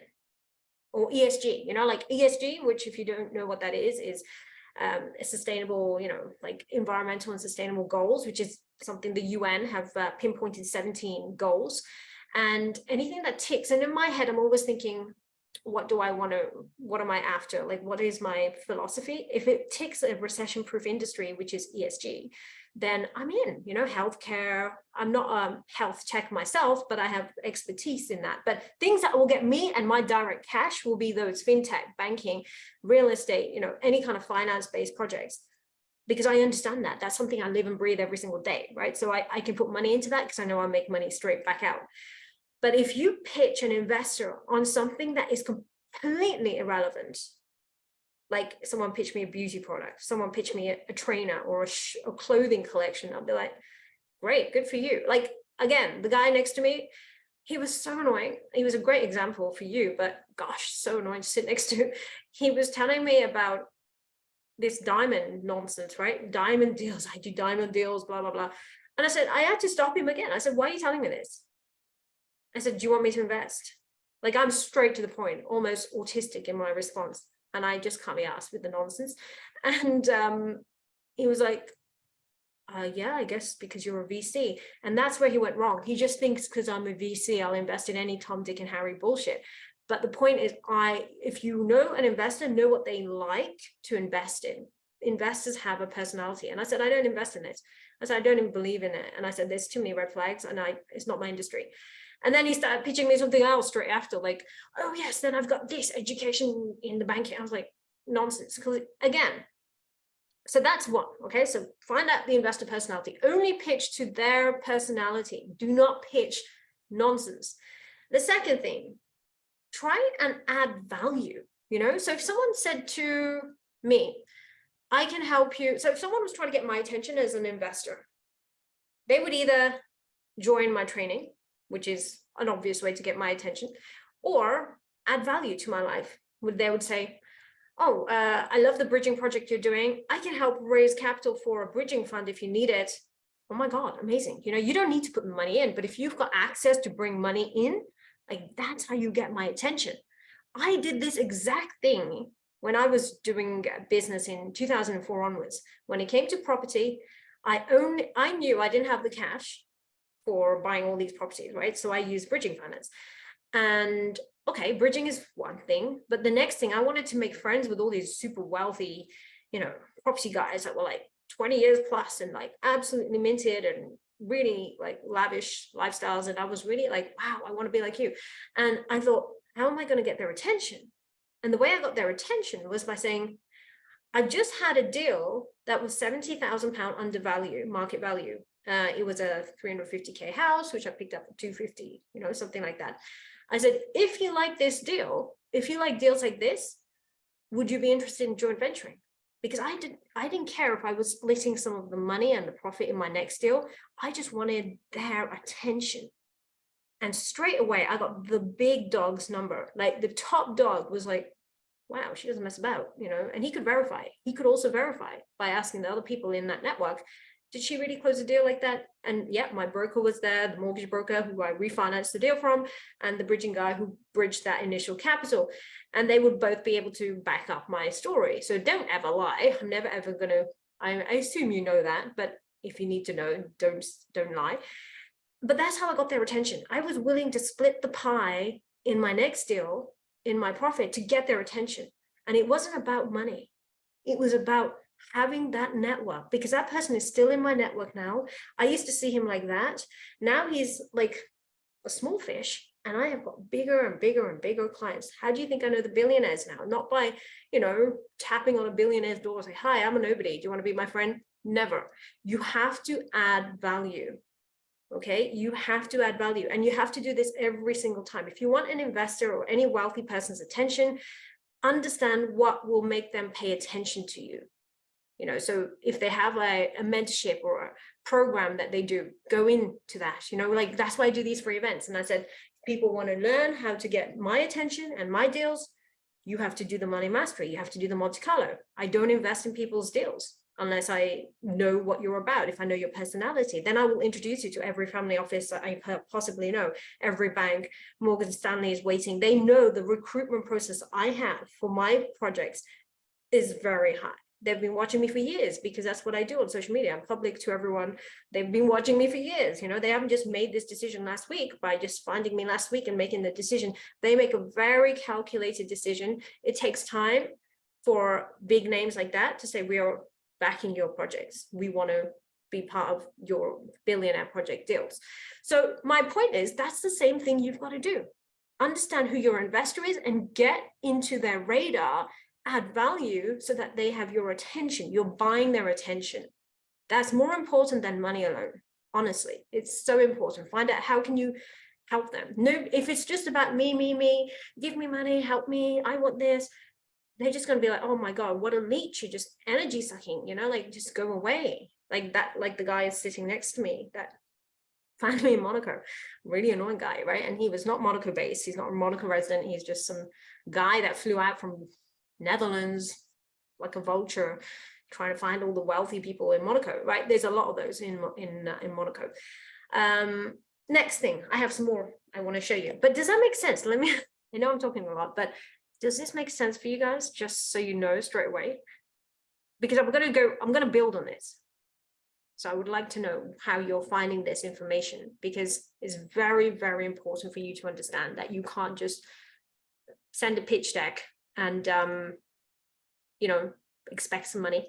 Or ESG, you know, like ESG, which if you don't know what that is a sustainable, you know, like environmental and sustainable goals, which is something the UN have pinpointed 17 goals, and anything that ticks. And in my head, I'm always thinking, what do I want to, what am I after? Like, what is my philosophy? If it ticks a recession-proof industry, which is ESG, then I'm in, you know, healthcare. I'm not a health tech myself, but I have expertise in that. But things that will get me and my direct cash will be those fintech, banking, real estate, you know, any kind of finance-based projects, because I understand that. That's something I live and breathe every single day, right? So I can put money into that because I know I'll make money straight back out. But if you pitch an investor on something that is completely irrelevant, like someone pitched me a beauty product, someone pitched me a trainer or a clothing collection, I'll be like, great, good for you. Like, again, the guy next to me, he was so annoying. He was a great example for you, but gosh, so annoying to sit next to. He was telling me about this diamond nonsense, right? Diamond deals, I do diamond deals, blah, blah, blah. And I said, I had to stop him again. I said, why are you telling me this? I said, do you want me to invest? Like, I'm straight to the point, almost autistic in my response. And I just can't be asked with the nonsense. And he was like, yeah, I guess because you're a VC. And that's where he went wrong. He just thinks because I'm a VC, I'll invest in any Tom, Dick, and Harry bullshit. But the point is, if you know an investor, know what they like to invest in. Investors have a personality. And I said, I don't invest in this. I said, I don't even believe in it. And I said, there's too many red flags and it's not my industry. And then he started pitching me something else straight after, like, oh yes, then I've got this education in the banking. I was like, nonsense. Because again, so that's one, okay? So find out the investor personality. Only pitch to their personality. Do not pitch nonsense. The second thing, try and add value, you know? So if someone said to me, I can help you. So if someone was trying to get my attention as an investor, they would either join my training, which is an obvious way to get my attention, or add value to my life. They would say, oh, I love the bridging project you're doing. I can help raise capital for a bridging fund if you need it. Oh my God, amazing. You know, you don't need to put the money in, but if you've got access to bring money in, Like, that's how you get my attention. I did this exact thing when I was doing business in 2004 onwards. When it came to property, I knew I didn't have the cash for buying all these properties, right? So I used bridging finance. And okay, bridging is one thing, but the next thing, I wanted to make friends with all these super wealthy, property guys that were like 20 years plus and like absolutely minted and really like lavish lifestyles. And I was really like, wow, I want to be like you. And I thought, how am I going to get their attention? And the way I got their attention was by saying, I just had a deal that was £70,000 undervalue, market value. It was a 350K house, which I picked up for 250, something like that. I said, if you like this deal, if you like deals like this, would you be interested in joint venturing? Because I didn't care if I was splitting some of the money and the profit in my next deal. I just wanted their attention. And straight away, I got the big dog's number. Like the top dog was like, wow, she doesn't mess about, and he could verify. He could also verify by asking the other people in that network, did she really close a deal like that? And yeah, my broker was there, the mortgage broker who I refinanced the deal from, and the bridging guy who bridged that initial capital. And they would both be able to back up my story. So don't ever lie. I'm never ever gonna, I assume you know that, but if you need to know, don't lie. But that's how I got their attention. I was willing to split the pie in my next deal, in my profit, to get their attention. And it wasn't about money. It was about having that network, because that person is still in my network now. I used to see him like that. Now he's like a small fish, and I have got bigger and bigger and bigger clients. How do you think I know the billionaires now? Not by, tapping on a billionaire's door and say, hi, I'm a nobody. Do you want to be my friend? Never. You have to add value. Okay, you have to add value, and you have to do this every single time. If you want an investor or any wealthy person's attention, understand what will make them pay attention to you. So if they have a mentorship or a program that they do, go into that, like that's why I do these free events. And I said, if people want to learn how to get my attention and my deals, you have to do the money mastery. You have to do the Monte Carlo. I don't invest in people's deals unless I know what you're about. If I know your personality, then I will introduce you to every family office that I possibly know, every bank. Morgan Stanley is waiting. They know the recruitment process I have for my projects is very high. They've been watching me for years because that's what I do on social media. I'm public to everyone. They've been watching me for years. They haven't just made this decision last week by just finding me last week and making the decision. They make a very calculated decision. It takes time for big names like that to say, we are backing your projects. We want to be part of your billionaire project deals. So my point is, that's the same thing you've got to do. Understand who your investor is and get into their radar, add value so that they have your attention. You're buying their attention. That's more important than money alone. Honestly, it's so important. Find out how can you help them. No, if it's just about me, give me money, help me, I want this, they're just going to be like, oh my God, what a leech. You're just energy sucking, like just go away. Like that, like the guy is sitting next to me that found me in Monaco, really annoying guy, right? And he was not Monaco based. He's not a Monaco resident. He's just some guy that flew out from Netherlands like a vulture, trying to find all the wealthy people in Monaco, right? There's a lot of those in Monaco. Next thing, I have some more I want to show you, but does that make sense? I know I'm talking a lot, but does this make sense for you guys? Just so you know straight away, because I'm going to build on this. So I would like to know how you're finding this information, because it's very, very important for you to understand that you can't just send a pitch deck and, expect some money.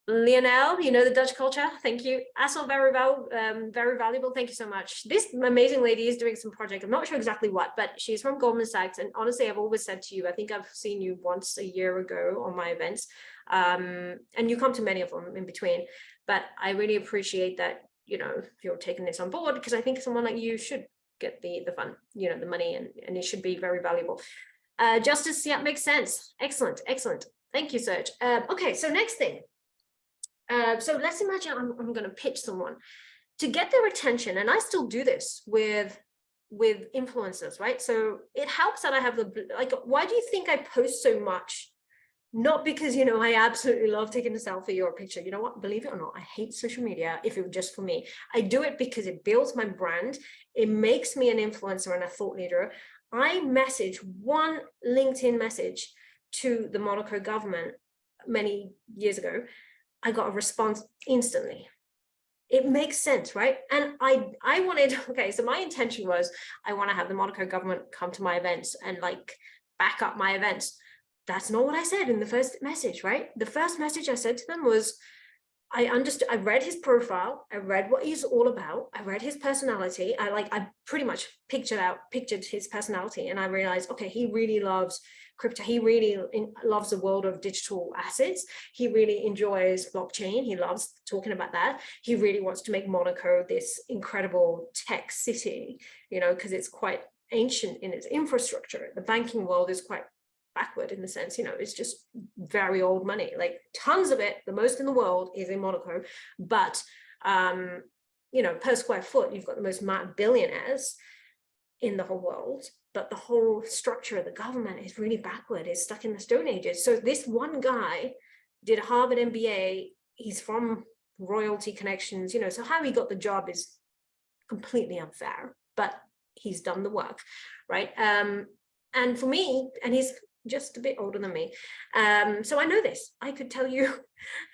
Lionel, the Dutch culture. Thank you. Also very valuable. Thank you so much. This amazing lady is doing some project. I'm not sure exactly what, but she's from Goldman Sachs. And honestly, I've always said to you, I think I've seen you once a year ago on my events. And you come to many of them in between. But I really appreciate that, if you're taking this on board, because I think someone like you should get the fun, the money, and it should be very valuable. Justice, yeah, makes sense. Excellent. Thank you, Serge. Okay, so next thing. So let's imagine I'm going to pitch someone to get their attention. And I still do this with influencers, right? So it helps that I have why do you think I post so much Not because, you know, I absolutely love taking a selfie or a picture. You know what? Believe it or not, I hate social media if it were just for me. I do it because it builds my brand. It makes me an influencer and a thought leader. I message one LinkedIn message to the Monaco government many years ago. I got a response instantly. It makes sense, right? And I wanted, okay, so my intention was I want to have the Monaco government come to my events and like back up my events. That's not what I said in the first message, right? The first message I said to them was, I understood, I read his profile, I read what he's all about, I read his personality. I pretty much pictured his personality, and I realized, okay, he really loves crypto. He really loves the world of digital assets. He really enjoys blockchain. He loves talking about that. He really wants to make Monaco this incredible tech city, you know, because it's quite ancient in its infrastructure. The banking world is quite backward in the sense, you know, it's just very old money, like tons of it. The most in the world is in Monaco, but you know, per square foot, you've got the most billionaires in the whole world, but the whole structure of the government is really backward, is stuck in the Stone Ages. So this one guy did a Harvard MBA, he's from royalty connections, you know, so how he got the job is completely unfair, but he's done the work, right? And for me, and he's just a bit older than me, so I know this. I could tell you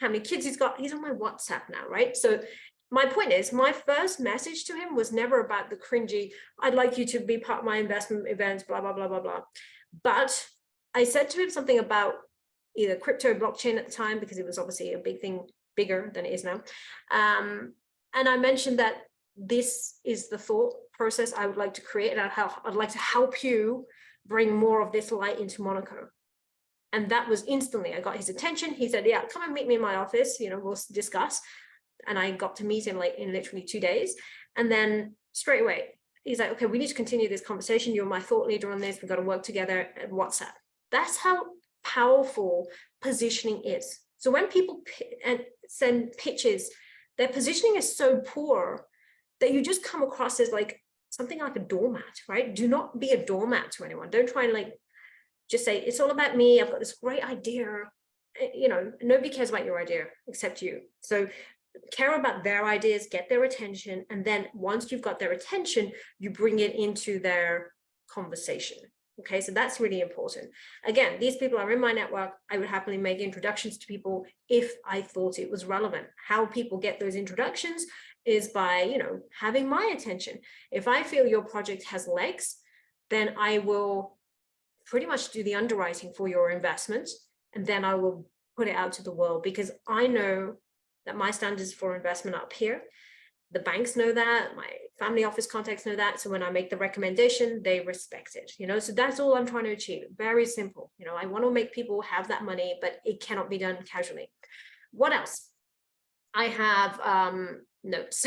how many kids he's got. He's on my WhatsApp now, right? So my point is, my first message to him was never about the cringy, I'd like you to be part of my investment events, blah, blah, blah, blah, blah. But I said to him something about either crypto, blockchain at the time, because it was obviously a big thing, bigger than it is now. And I mentioned that this is the thought process I would like to create, and I'd like to help you bring more of this light into Monaco. And that was instantly, I got his attention. He said, yeah, come and meet me in my office, you know, we'll discuss. And I got to meet him like in literally 2 days. And then straight away, he's like, okay, we need to continue this conversation. You're my thought leader on this. We've got to work together at WhatsApp. That's how powerful positioning is. So when people send pitches, their positioning is so poor that you just come across as like something like a doormat, right? Do not be a doormat to anyone. Don't try and like just say, it's all about me. I've got this great idea. You know, nobody cares about your idea except you. So care about their ideas, get their attention. And then once you've got their attention, you bring it into their conversation. Okay, so that's really important. Again, these people are in my network. I would happily make introductions to people if I thought it was relevant. How people get those introductions is by, you know, having my attention. If I feel your project has legs, then I will pretty much do the underwriting for your investment, and then I will put it out to the world, because I know that my standards for investment are up here. The banks know that, my family office contacts know that. So when I make the recommendation, they respect it, you know, so that's all I'm trying to achieve. Very simple. You know, I want to make people have that money, but it cannot be done casually. What else? I have notes.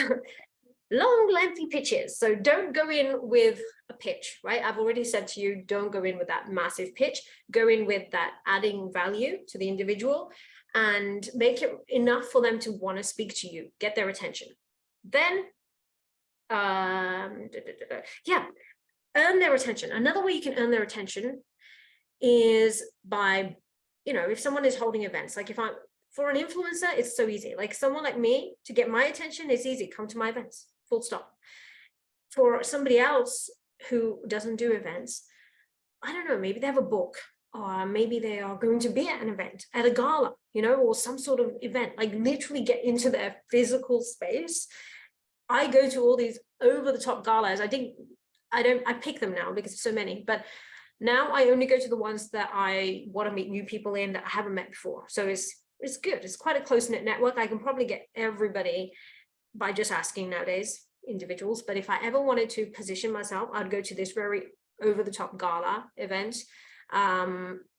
Long, lengthy pitches. So don't go in with a pitch, right? I've already said to you, don't go in with that massive pitch. Go in with that adding value to the individual and make it enough for them to want to speak to you, get their attention. Then, yeah, earn their attention. Another way you can earn their attention is by, you know, if someone is holding events, like for an influencer, it's so easy. Like someone like me, to get my attention, it's easy. Come to my events, full stop. For somebody else who doesn't do events, I don't know, maybe they have a book, or maybe they are going to be at an event, at a gala, you know, or some sort of event, like literally get into their physical space. I go to all these over the top galas. I pick them now because there's so many, but now I only go to the ones that I want to meet new people in that I haven't met before. So it's good. It's quite a close-knit network. I can probably get everybody by just asking nowadays, individuals. But if I ever wanted to position myself, I'd go to this very over-the-top gala event,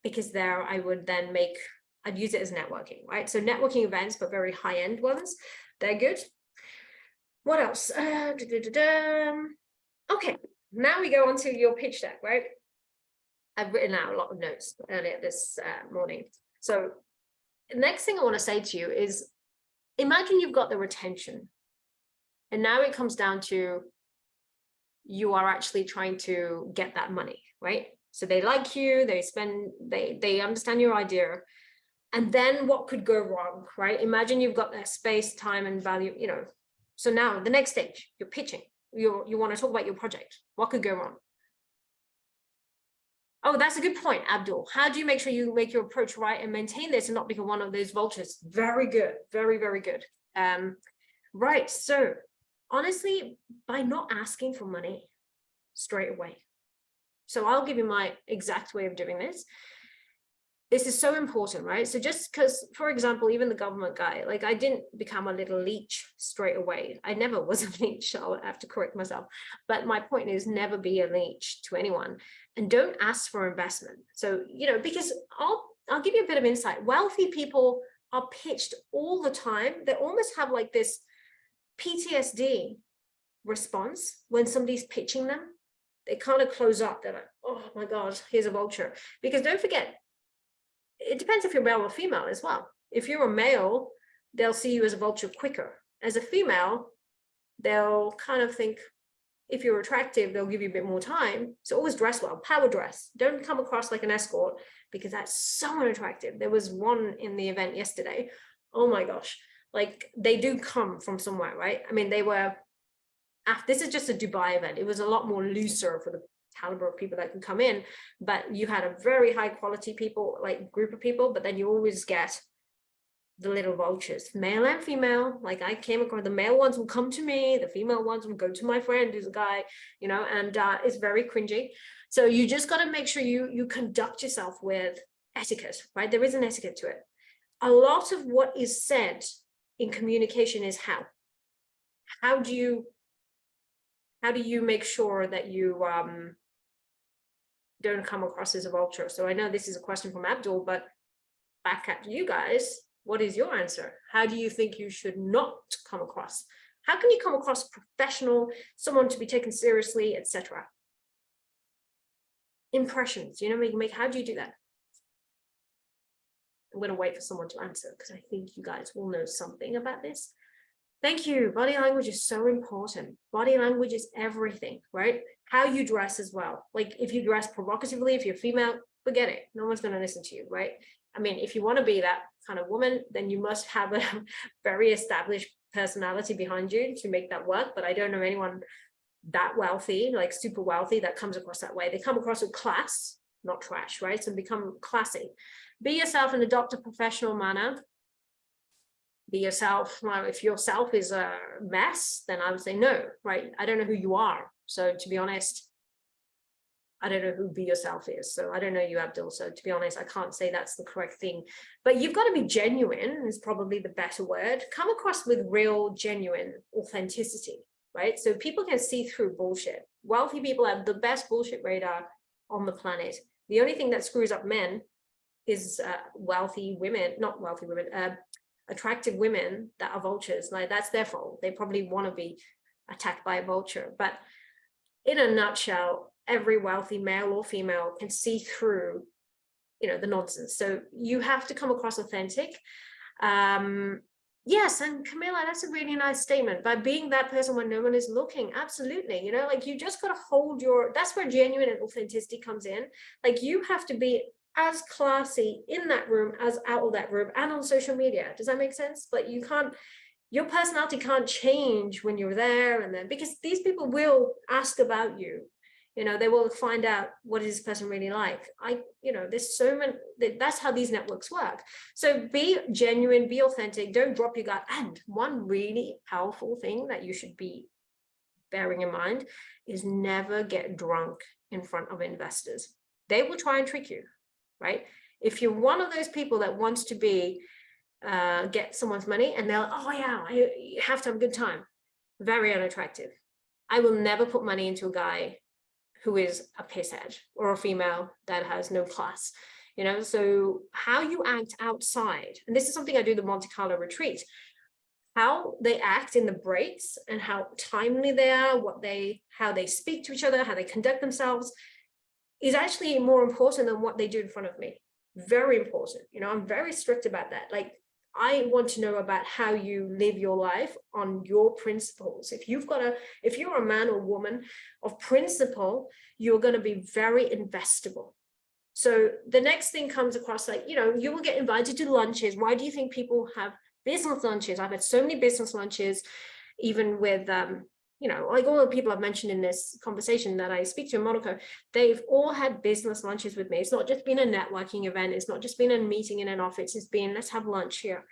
because there I would then I'd use it as networking, right? So networking events, but very high-end ones, they're good. What else? Okay, now we go on to your pitch deck, right? I've written out a lot of notes earlier this morning. So the next thing I want to say to you is, imagine you've got the retention, and now it comes down to you are actually trying to get that money, right? So they like you, they understand your idea. And then what could go wrong, right? Imagine you've got that space, time, and value, you know. So now the next stage, you're pitching. You want to talk about your project. What could go wrong? Oh, that's a good point, Abdul. How do you make sure you make your approach right and maintain this and not become one of those vultures? Very good. Very, very good. Right. So honestly, by not asking for money straight away. So I'll give you my exact way of doing this. This is so important, right? So just because, for example, even the government guy, like I didn't become a little leech straight away. I never was a leech. I'll have to correct myself. But my point is never be a leech to anyone, and don't ask for investment. So, you know, because I'll give you a bit of insight. Wealthy people are pitched all the time. They almost have like this PTSD response when somebody's pitching them. They kind of close up. They're like, oh my God, here's a vulture. Because don't forget, it depends if you're male or female as well. If you're a male, they'll see you as a vulture quicker. As a female, they'll kind of think, if you're attractive, they'll give you a bit more time. So always dress well, power dress. Don't come across like an escort, because that's so unattractive. There was one in the event yesterday. Oh my gosh. Like they do come from somewhere, right? I mean, they were, this is just a Dubai event. It was a lot more looser for the caliber of people that can come in, but you had a very high quality people, like group of people, but then you always get the little vultures, male and female. Like I came across, the male ones will come to me, the female ones will go to my friend who's a guy, you know, and it's very cringy. So you just got to make sure you conduct yourself with etiquette, right? There is an etiquette to it. A lot of what is said in communication is how do you make sure that you don't come across as a vulture? So I know this is a question from Abdul, but back at you guys, what is your answer? How do you think you should not come across? How can you come across professional, someone to be taken seriously, etc.? Impressions, you know, how do you do that? I'm going to wait for someone to answer because I think you guys will know something about this. Thank you. Body language is so important. Body language is everything, right? How you dress as well. Like if you dress provocatively, if you're female, forget it. No one's going to listen to you, right? I mean, if you want to be that kind of woman, then you must have a very established personality behind you to make that work. But I don't know anyone that wealthy, like super wealthy, that comes across that way. They come across with class, not trash, right? So become classy. Be yourself and adopt a professional manner. Be yourself. Well, if yourself is a mess, then I would say no, right? I don't know who you are. So to be honest, I don't know who be yourself is. So I don't know you, Abdul. So to be honest, I can't say that's the correct thing. But you've got to be genuine is probably the better word. Come across with real, genuine authenticity, right? So people can see through bullshit. Wealthy people have the best bullshit radar on the planet. The only thing that screws up men is wealthy women, not wealthy women, attractive women that are vultures. Like that's their fault. They probably want to be attacked by a vulture. But in a nutshell, every wealthy male or female can see through, you know, the nonsense. So you have to come across authentic. Yes, and Camilla, that's a really nice statement. By being that person when no one is looking, absolutely. You know, like you just got to hold your, that's where genuine and authenticity comes in. Like you have to be as classy in that room as out of that room and on social media. Does that make sense? But you can't, your personality can't change when you're there and then, because these people will ask about you. You know, they will find out what is this person really like. You know, there's so many, that's how these networks work. So be genuine, be authentic, don't drop your guard. And one really powerful thing that you should be bearing in mind is never get drunk in front of investors. They will try and trick you, right? If you're one of those people that wants to be, get someone's money and they're, oh yeah, you have to have a good time. Very unattractive. I will never put money into a guy who is a pisshead or a female that has no class, you know. So how you act outside, and this is something I do the Monte Carlo retreat, how they act in the breaks and how timely they are, how they speak to each other, how they conduct themselves is actually more important than what they do in front of me. Very important. You know, I'm very strict about that. Like I want to know about how you live your life on your principles. If you're a man or woman of principle, you're going to be very investable. So the next thing comes across, like, you know, you will get invited to lunches. Why do you think people have business lunches? I've had so many business lunches, even with, you know, like all the people I've mentioned in this conversation that I speak to in Monaco, they've all had business lunches with me. It's not just been a networking event. It's not just been a meeting in an office. It's been, let's have lunch here.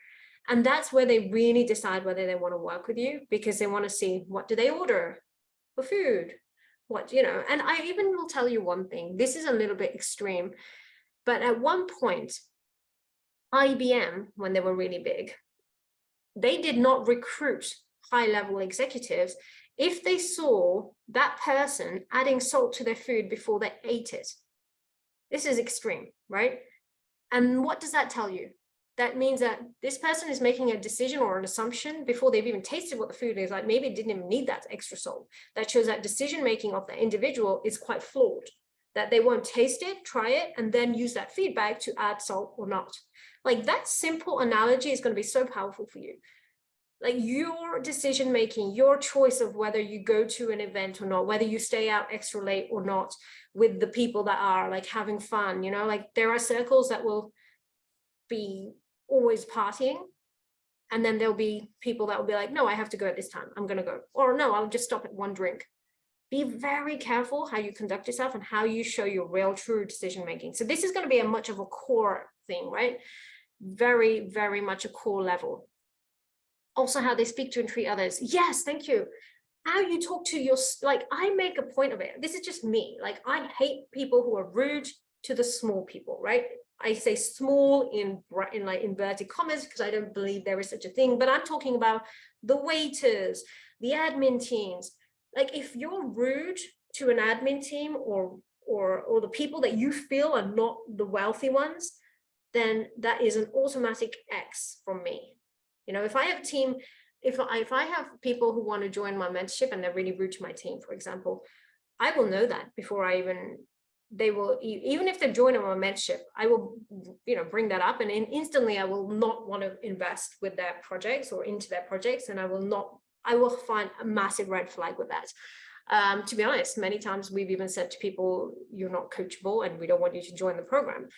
And that's where they really decide whether they want to work with you, because they want to see, what do they order for food? What, you know, and I even will tell you one thing, this is a little bit extreme, but at one point, IBM, when they were really big, they did not recruit high-level executives if they saw that person adding salt to their food before they ate it. This is extreme, right? And what does that tell you? That means that this person is making a decision or an assumption before they've even tasted what the food is. Like, maybe it didn't even need that extra salt. That shows that decision-making of the individual is quite flawed, that they won't taste it, try it, and then use that feedback to add salt or not. Like, that simple analogy is going to be so powerful for you. Like, your decision-making, your choice of whether you go to an event or not, whether you stay out extra late or not with the people that are like having fun, you know, like there are circles that will be always partying, and then there'll be people that will be like, no, I have to go at this time, I'm going to go, or no, I'll just stop at one drink. Be very careful how you conduct yourself and how you show your real true decision making. So this is going to be a much of a core thing, right? Very, very much a core level. Also, how they speak to and treat others. Yes, thank you. How you talk to your, like, I make a point of it. This is just me. Like, I hate people who are rude to the small people, right? I say small in like inverted commas because I don't believe there is such a thing, but I'm talking about the waiters, the admin teams. Like, if you're rude to an admin team or the people that you feel are not the wealthy ones, then that is an automatic X from me. You know, if I have a team, if I have people who want to join my mentorship and they're really rude to my team, for example, I will know that before I even, they will, even if they're joining my mentorship, I will, you know, bring that up, and instantly I will not want to invest with their projects or into their projects, and I will find a massive red flag with that. To be honest, many times we've even said to people, you're not coachable and we don't want you to join the program.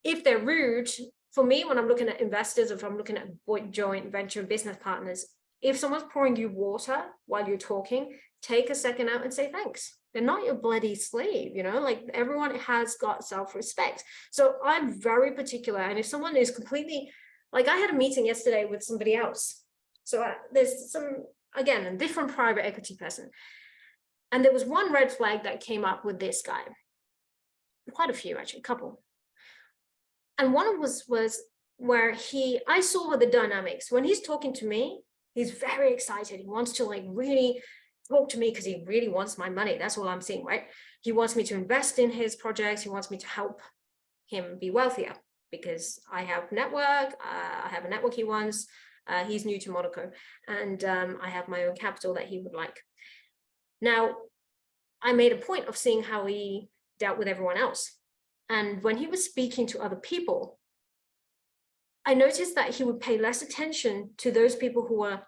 If they're rude, for me, when I'm looking at investors, if I'm looking at joint venture business partners, if someone's pouring you water while you're talking, take a second out and say thanks. They're not your bloody slave, you know, like, everyone has got self-respect. So I'm very particular. And if someone is completely, like, I had a meeting yesterday with somebody else. So there's some, again, a different private equity person. And there was one red flag that came up with this guy. Quite a few, actually, a couple. And one was where I saw the dynamics. When he's talking to me, he's very excited. He wants to like really talk to me because he really wants my money. That's all I'm seeing, right? He wants me to invest in his projects. He wants me to help him be wealthier because I have network. I have a network he wants. He's new to Monaco, and I have my own capital that he would like. Now, I made a point of seeing how he dealt with everyone else. And when he was speaking to other people, I noticed that he would pay less attention to those people who were,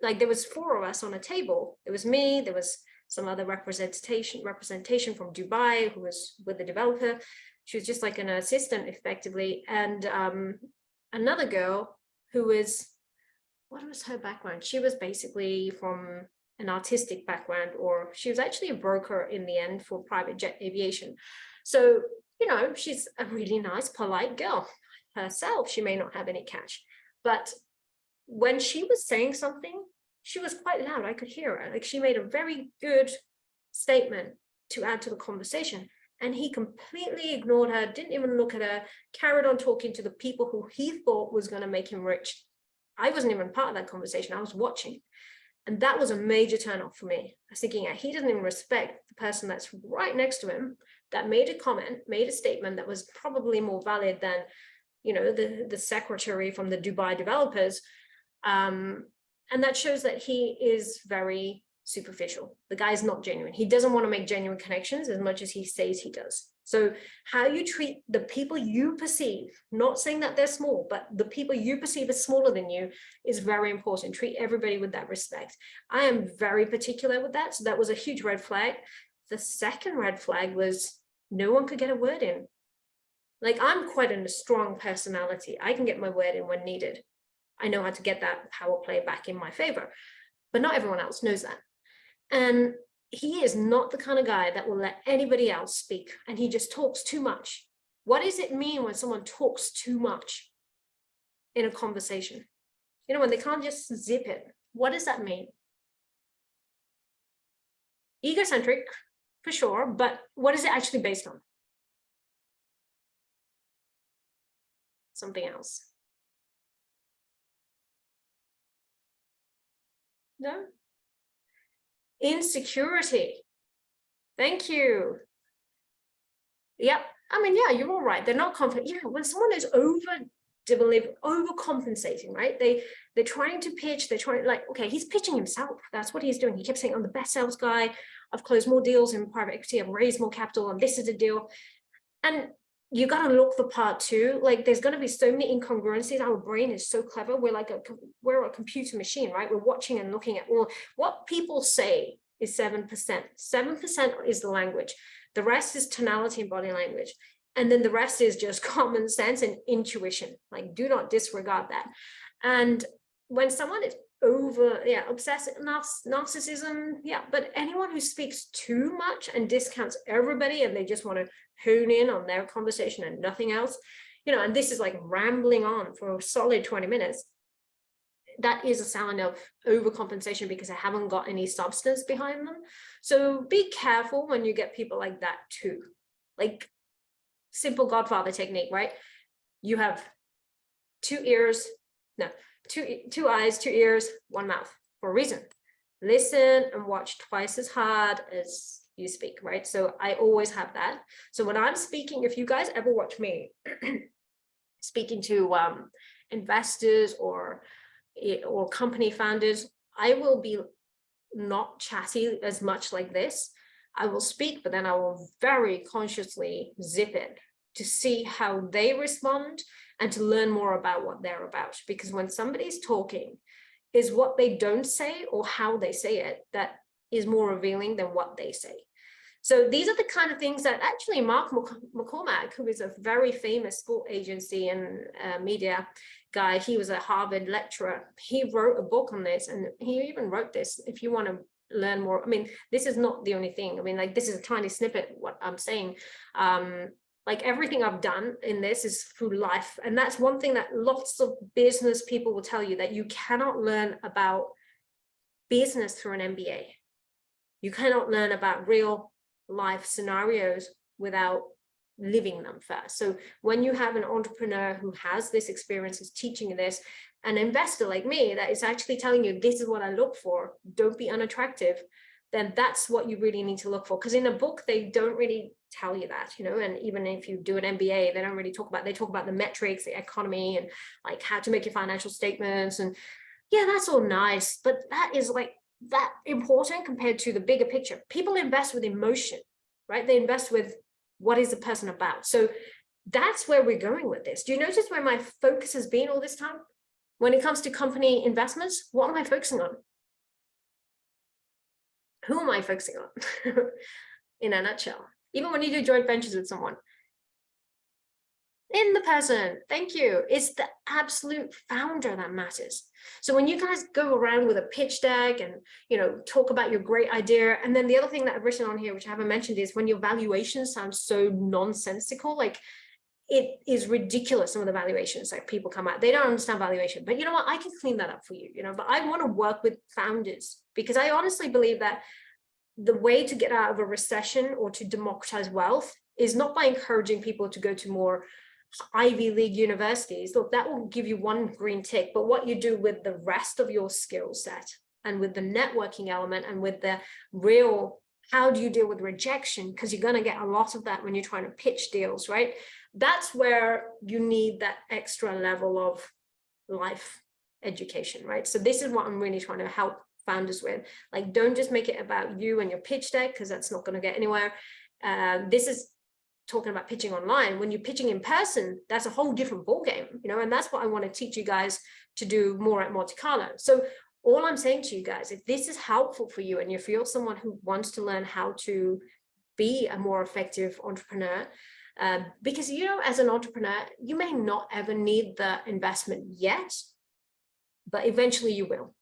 like, there was 4 of us on a table. There was me, there was some other representation from Dubai who was with the developer. She was just like an assistant effectively. And another girl who was, what was her background? She was basically from an artistic background, or she was actually a broker in the end for private jet aviation. So, you know, she's a really nice, polite girl herself. She may not have any cash, but when she was saying something, she was quite loud. I could hear her. Like, she made a very good statement to add to the conversation, and he completely ignored her, didn't even look at her, carried on talking to the people who he thought was going to make him rich. I wasn't even part of that conversation. I was watching. And that was a major turnoff for me. I was thinking, he doesn't even respect the person that's right next to him that made a comment, made a statement that was probably more valid than, you know, the secretary from the Dubai developers. And that shows that he is very superficial. The guy's not genuine. He doesn't want to make genuine connections as much as he says he does. So how you treat the people you perceive, not saying that they're small, but the people you perceive as smaller than you is very important. Treat everybody with that respect. I am very particular with that. So that was a huge red flag. The second red flag was no one could get a word in. Like, I'm quite a strong personality. I can get my word in when needed. I know how to get that power play back in my favor, but not everyone else knows that. And he is not the kind of guy that will let anybody else speak, and he just talks too much. What does it mean when someone talks too much in a conversation? You know, when they can't just zip it, what does that mean? Egocentric, for sure, but what is it actually based on? Something else. No? Insecurity. Thank you. Yep. I mean, yeah, you're all right. They're not confident. Yeah, when someone is overcompensating, right? They're trying to pitch, they're trying, like, okay, he's pitching himself. That's what he's doing. He kept saying, I'm the best sales guy. I've closed more deals in private equity. I've raised more capital, and this is a deal. And you got to look the part too. Like, there's going to be so many incongruencies. Our brain is so clever. We're a computer machine, right? We're watching and looking at, well, what people say is 7%. 7% is the language. The rest is tonality and body language. And then the rest is just common sense and intuition. Like, do not disregard that. And when someone is obsessive, narcissism, but anyone who speaks too much and discounts everybody, and they just want to hone in on their conversation and nothing else, and this is like rambling on for a solid 20 minutes, that is a sign of overcompensation, because they haven't got any substance behind them. So be careful when you get people like that too. Like, simple Godfather technique, right? You have two eyes, 2 ears, 1 mouth, for a reason. Listen and watch twice as hard as you speak, right? So I always have that. So when I'm speaking, if you guys ever watch me speaking to investors or company founders, I will be not chatty as much like this. I will speak, but then I will very consciously zip it to see how they respond and to learn more about what they're about. Because when somebody's talking, is what they don't say or how they say it that is more revealing than what they say. So these are the kind of things that actually Mark McCormack, who is a very famous sport agency and media guy, he was a Harvard lecturer. He wrote a book on this, and he even wrote this. If you want to learn more, I mean, this is not the only thing. I mean, like, this is a tiny snippet what I'm saying. Like, everything I've done in this is through life. And that's one thing that lots of business people will tell you, that you cannot learn about business through an MBA. You cannot learn about real life scenarios without living them first. So when you have an entrepreneur who has this experience, is teaching you this, an investor like me that is actually telling you, this is what I look for, don't be unattractive, then that's what you really need to look for. Because in a book, they don't really tell you that, and even if you do an MBA, they don't really talk about, they talk about the metrics, the economy, and like how to make your financial statements. And yeah, that's all nice, but that is like that important compared to the bigger picture. People invest with emotion, right? They invest with, what is the person about? So that's where we're going with this. Do you notice where my focus has been all this time? When it comes to company investments, what am I focusing on? Who am I focusing on? In a nutshell. Even when you do joint ventures with someone, in the person, thank you. It's the absolute founder that matters. So when you guys go around with a pitch deck and, talk about your great idea, and then the other thing that I've written on here, which I haven't mentioned, is when your valuation sounds so nonsensical, like, it is ridiculous. Some of the valuations, like, people come out, they don't understand valuation, but you know what, I can clean that up for you, but I want to work with founders, because I honestly believe that the way to get out of a recession or to democratize wealth is not by encouraging people to go to more Ivy League universities. Look, that will give you one green tick, but what you do with the rest of your skill set, and with the networking element, and with the real, how do you deal with rejection? Because you're going to get a lot of that when you're trying to pitch deals, right? That's where you need that extra level of life education, right? So this is what I'm really trying to help founders with. Like, don't just make it about you and your pitch deck, because that's not going to get anywhere. This is talking about pitching online. When you're pitching in person, that's a whole different ballgame, and that's what I want to teach you guys to do more at Monte Carlo. So all I'm saying to you guys, if this is helpful for you, and if you're someone who wants to learn how to be a more effective entrepreneur, Because, you know, as an entrepreneur, you may not ever need the investment yet, but eventually you will.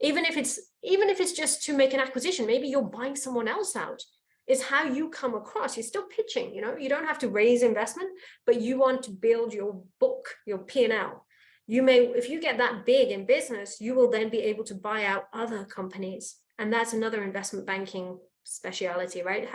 Even if it's just to make an acquisition, maybe you're buying someone else out. It's how you come across. You're still pitching, you know, you don't have to raise investment, but you want to build your book, your P&L. You may, if you get that big in business, you will then be able to buy out other companies. And that's another investment banking speciality, right?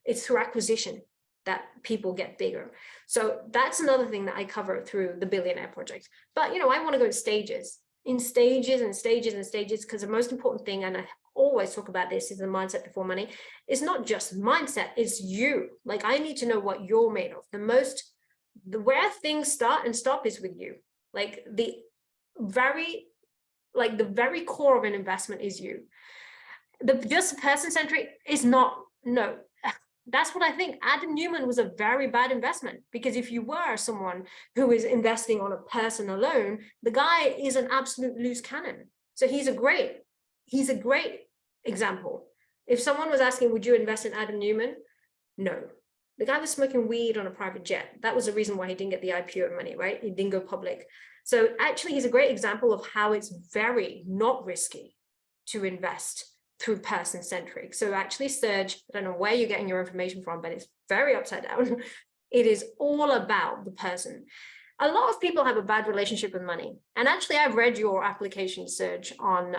It's through acquisition that people get bigger. So that's another thing that I cover through the Billionaire Project. But, you know, I want to go in stages, because the most important thing, and I always talk about this, is the mindset before money. It's not just mindset, it's you. Like, I need to know what you're made of. Where things start and stop is with you. Like the very core of an investment is you. Just person-centric is not, no. That's what I think. Adam Neumann was a very bad investment, because if you were someone who is investing on a person alone, the guy is an absolute loose cannon. So he's a great example. If someone was asking, would you invest in Adam Neumann? No. The guy was smoking weed on a private jet. That was the reason why he didn't get the IPO money, right? He didn't go public. So actually, he's a great example of how it's very not risky to invest through person-centric. So actually, Serge, I don't know where you're getting your information from, but it's very upside down. It is all about the person. A lot of people have a bad relationship with money. And actually, I've read your application, Serge, on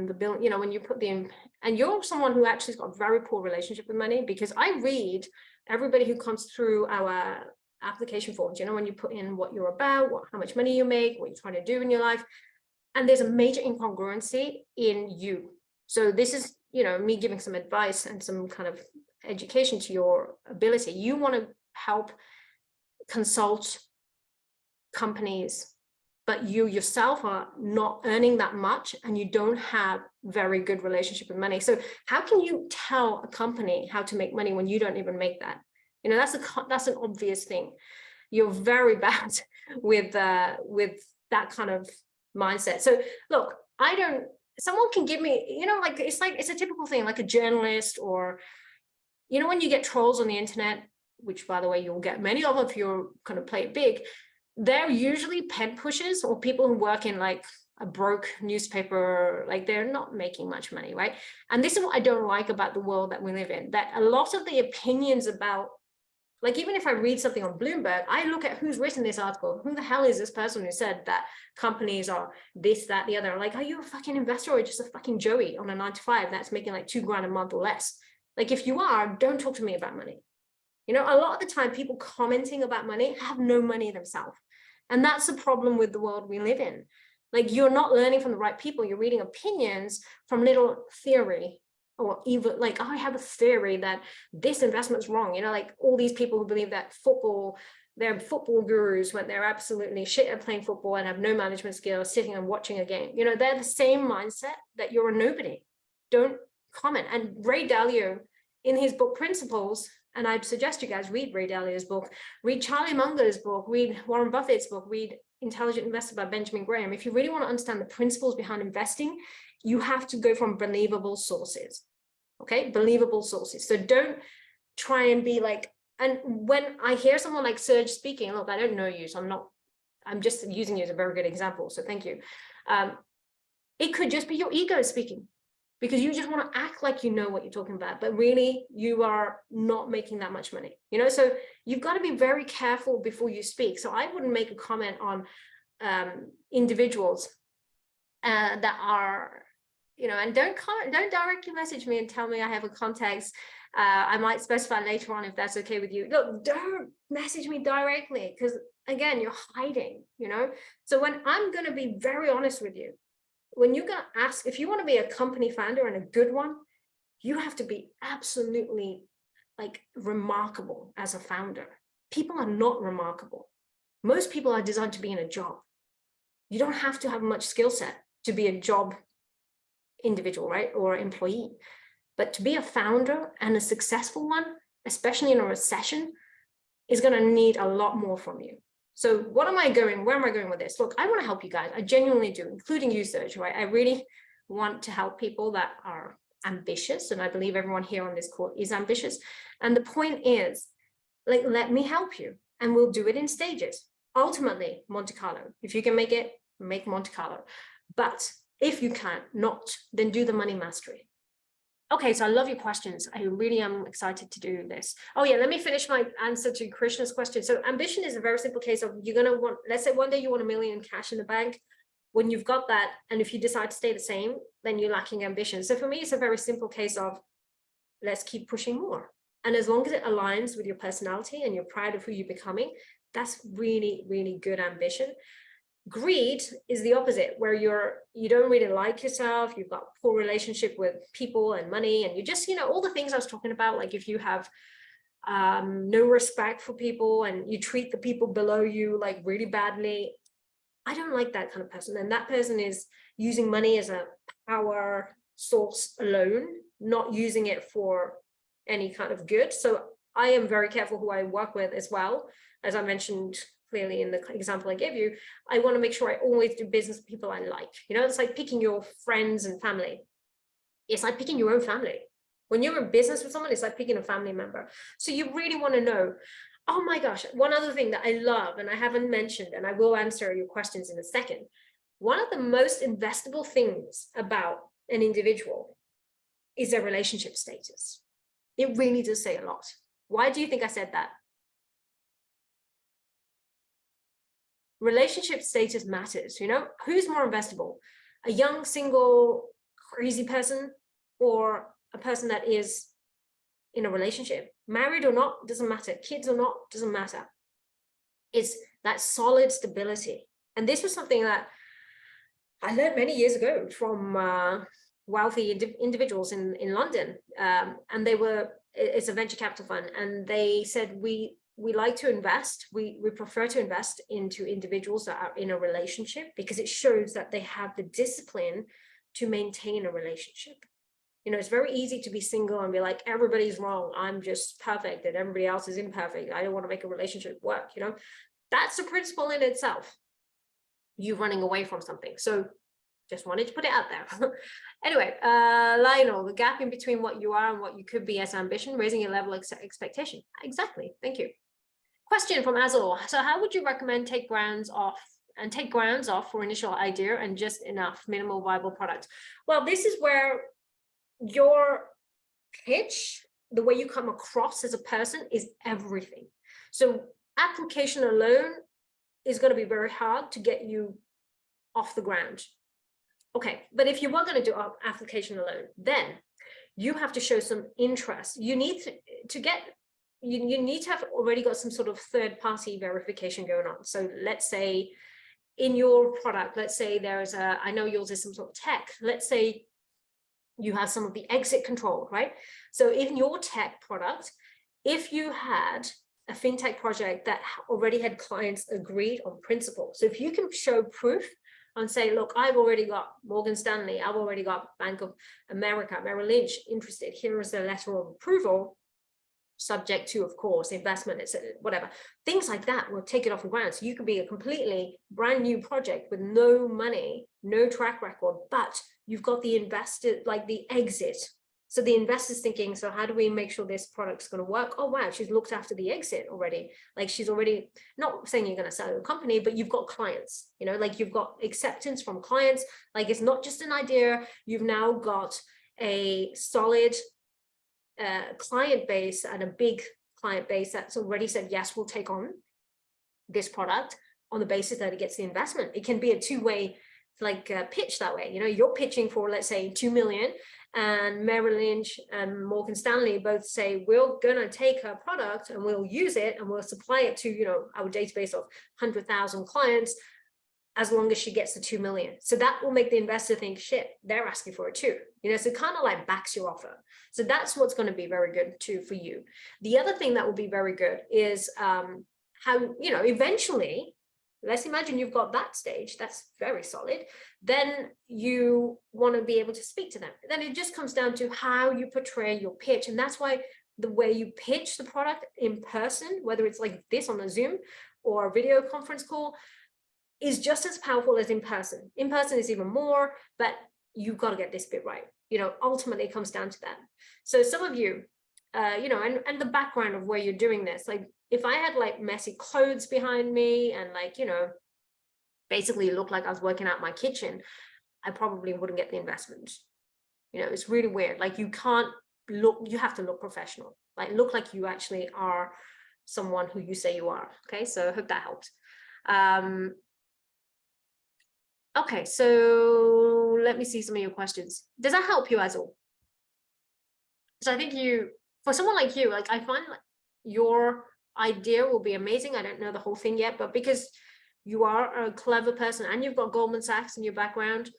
the bill, you know, when you put and you're someone who actually has got a very poor relationship with money, because I read everybody who comes through our application forms, you know, when you put in what you're about, how much money you make, what you're trying to do in your life, and there's a major incongruency in you. So this is, you know, me giving some advice and some kind of education to your ability. You want to help consult companies, but you yourself are not earning that much and you don't have very good relationship with money. So how can you tell a company how to make money when you don't even make that? You know, that's an obvious thing. You're very bad with that kind of mindset. So look, someone can give me, you know, it's a typical thing, like a journalist, or, you know, when you get trolls on the internet, which by the way, you'll get many of if you're kind of play it big, they're usually pen pushers or people who work in like a broke newspaper, like they're not making much money, right? And this is what I don't like about the world that we live in, that a lot of the opinions about, like, even if I read something on Bloomberg, I look at who's written this article. Who the hell is this person who said that companies are this, that, the other? Like, are you a fucking investor or just a fucking Joey on a 9-to-5 that's making like $2 grand a month or less? Like, if you are, don't talk to me about money. You know, a lot of the time people commenting about money have no money themselves. And that's the problem with the world we live in. Like, you're not learning from the right people. You're reading opinions from little theory, or even like, oh, I have a theory that this investment's wrong. You know, like all these people who believe that they're football gurus when they're absolutely shit at playing football and have no management skills, sitting and watching a game. You know, they're the same mindset that you're a nobody. Don't comment. And Ray Dalio, in his book Principles, and I'd suggest you guys read Ray Dalio's book, read Charlie Munger's book, read Warren Buffett's book, read Intelligent Investor by Benjamin Graham. If you really want to understand the principles behind investing, you have to go from believable sources. Okay, believable sources. So don't try and be like, and when I hear someone like Serge speaking, look, I don't know you, so I'm just using you as a very good example. So thank you. It could just be your ego speaking, because you just want to act like you know what you're talking about, but really you are not making that much money, you know? So you've got to be very careful before you speak. So I wouldn't make a comment on individuals that are, you know, and don't directly message me and tell me I have a context. I might specify later on if that's okay with you. Look, don't message me directly, because again, you're hiding, you know? So when I'm going to be very honest with you, when you're going to ask, if you want to be a company founder and a good one, you have to be absolutely like remarkable as a founder. People are not remarkable. Most people are designed to be in a job. You don't have to have much skill set to be a job individual, right? Or employee. But to be a founder and a successful one, especially in a recession, is going to need a lot more from you. So where am I going with this? Look, I want to help you guys. I genuinely do, including you, Serge, right? I really want to help people that are ambitious, and I believe everyone here on this call is ambitious. And the point is, like, let me help you, and we'll do it in stages. Ultimately, Monte Carlo. If you can make it, make Monte Carlo. But if you can't, not, then do the money mastery. Okay, so I love your questions. I really am excited to do this. Oh yeah, let me finish my answer to Krishna's question. So ambition is a very simple case of, you're gonna want, let's say one day you want $1 million cash in the bank. When you've got that, and if you decide to stay the same, then you're lacking ambition. So for me, it's a very simple case of, let's keep pushing more. And as long as it aligns with your personality and you're proud of who you're becoming, that's really, really good ambition. Greed is the opposite, where you don't really like yourself, you've got poor relationship with people and money, and you just, all the things I was talking about, like if you have no respect for people and you treat the people below you like really badly. I don't like that kind of person. And that person is using money as a power source alone, not using it for any kind of good. So I am very careful who I work with as well. As I mentioned clearly in the example I gave you, I want to make sure I always do business with people I like. It's like picking your friends and family. It's like picking your own family. When you're in business with someone, it's like picking a family member. So you really want to know, oh my gosh, one other thing that I love, and I haven't mentioned, and I will answer your questions in a second. One of the most investable things about an individual is their relationship status. It really does say a lot. Why do you think I said that? Relationship status matters. Who's more investable? A young, single, crazy person, or a person that is in a relationship? Married or not, doesn't matter. Kids or not, doesn't matter. It's that solid stability. And this was something that I learned many years ago from wealthy individuals in London. And it's a venture capital fund. And they said, we like to invest. We prefer to invest into individuals that are in a relationship, because it shows that they have the discipline to maintain a relationship. It's very easy to be single and be like, everybody's wrong, I'm just perfect and everybody else is imperfect, I don't want to make a relationship work. That's a principle in itself, you running away from something. So just wanted to put it out there. Anyway, Lionel, the gap in between what you are and what you could be as ambition, raising your level of expectation. Exactly, thank you. Question from Azul. So how would you recommend take grounds off for initial idea and just enough minimal viable product? Well, this is where your pitch, the way you come across as a person, is everything. So application alone is going to be very hard to get you off the ground. Okay, but if you were going to do application alone, then you have to show some interest. You need you need to have already got some sort of third-party verification going on. So let's say in your product, let's say there's I know yours is some sort of tech. Let's say you have some of the exit control, right? So in your tech product, if you had a fintech project that already had clients agreed on principle, so if you can show proof and say, look, I've already got Morgan Stanley, I've already got Bank of America, Merrill Lynch interested, here is the letter of approval, subject to, of course, investment, etc., whatever. Things like that will take it off the ground. So you could be a completely brand new project with no money, no track record, but you've got the investor, like the exit. So the investor's thinking, so how do we make sure this product's going to work? Oh, wow, she's looked after the exit already. Like she's already, not saying you're going to sell a company, but you've got clients, like you've got acceptance from clients. Like it's not just an idea. You've now got a solid client base and a big client base that's already said, yes, we'll take on this product on the basis that it gets the investment. It can be a two-way pitch that way. You're pitching for, let's say, 2 million, and Merrill Lynch and Morgan Stanley both say, we're going to take our product and we'll use it and we'll supply it to, our database of 100,000 clients, as long as she gets the 2 million. So that will make the investor think, shit, they're asking for it too. So it kind of like backs your offer. So that's what's going to be very good too for you. The other thing that will be very good is how, eventually, let's imagine you've got that stage, that's very solid. Then you want to be able to speak to them. Then it just comes down to how you portray your pitch. And that's why the way you pitch the product in person, whether it's like this on a Zoom or a video conference call, is just as powerful as in person. In person is even more, but you've got to get this bit right. You know, ultimately it comes down to that. So some of you, you know, and the background of where you're doing this, like if I had like messy clothes behind me and like, you know, basically look like I was working out my kitchen, I probably wouldn't get the investment. You know, it's really weird. Like you can't look, you have to look professional, like look like you actually are someone who you say you are. Okay, so I hope that helped. Okay, so let me see some of your questions. Does that help you, Azul? So I think you, for someone like you, like I find like your idea will be amazing. I don't know the whole thing yet, but because you are a clever person and you've got Goldman Sachs in your background,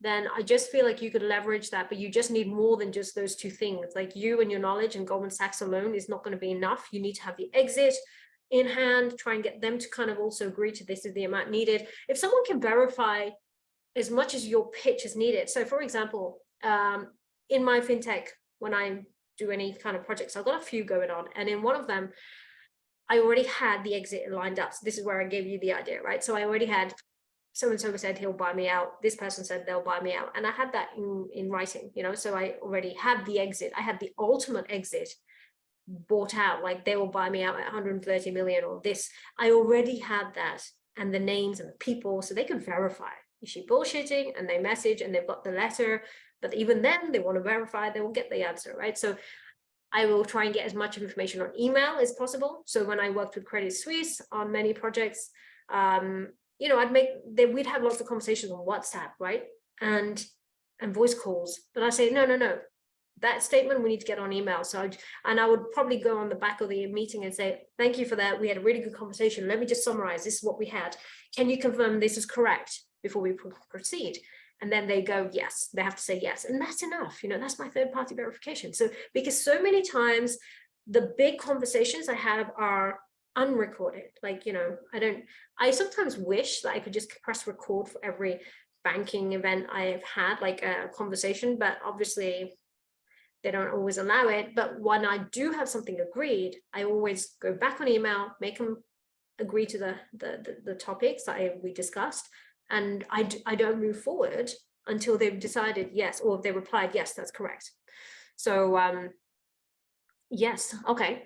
then I just feel like you could leverage that, but you just need more than just those two things. Like you and your knowledge and Goldman Sachs alone is not going to be enough. You need to have the exit in hand, try and get them to kind of also agree to this is the amount needed. If someone can verify as much as your pitch is needed. So for example, in my fintech, when I do any kind of projects, I've got a few going on. And in one of them, I already had the exit lined up. So this is where I gave you the idea, right? So I already had so-and-so said he'll buy me out. This person said they'll buy me out. And I had that in writing, you know, so I already had the exit. I had the ultimate exit bought out, like they will buy me out at 130 million or this. I already had that and the names and the people, so they could verify. Is she bullshitting? And they message and they've got the letter, but even then they want to verify, they will get the answer, right? So I will try and get as much information on email as possible. So when I worked with Credit Suisse on many projects, you know, we'd have lots of conversations on WhatsApp, right? And voice calls, but I say, no, that statement we need to get on email. So, and I would probably go on the back of the meeting and say, thank you for that. We had a really good conversation. Let me just summarize. This is what we had. Can you confirm this is correct before we proceed? And then they go, yes, they have to say yes. And that's enough. You know, that's my third party verification. So, because so many times the big conversations I have are unrecorded. Like, you know, I sometimes wish that I could just press record for every banking event I've had, like a conversation, but obviously they don't always allow it. But when I do have something agreed, I always go back on email, make them agree to the topics that we discussed. And I don't move forward until they've decided yes, or they replied, yes, that's correct. So yes, okay.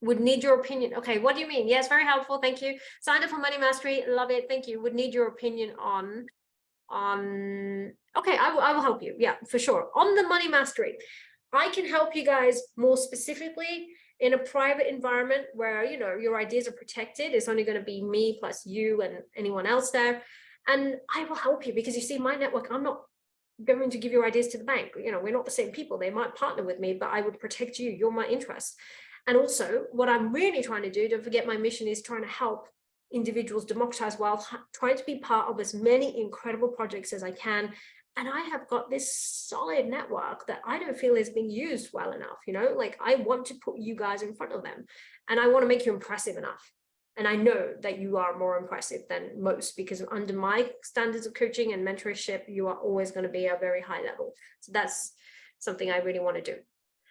Would need your opinion. Okay, what do you mean? Yes, very helpful. Thank you. Signed up for Money Mastery. Love it. Thank you. Would need your opinion on okay, I will help you. Yeah, for sure. On the Money Mastery, I can help you guys more specifically in a private environment where, you know, your ideas are protected. It's only going to be me plus you and anyone else there. And I will help you because you see my network, I'm not going to give your ideas to the bank. You know, we're not the same people. They might partner with me, but I would protect you. You're my interest. And also what I'm really trying to do, don't forget my mission is trying to help individuals democratize wealth, trying to be part of as many incredible projects as I can. And I have got this solid network that I don't feel is being used well enough. You know, like I want to put you guys in front of them and I want to make you impressive enough. And I know that you are more impressive than most because under my standards of coaching and mentorship, you are always going to be at a very high level. So that's something I really want to do.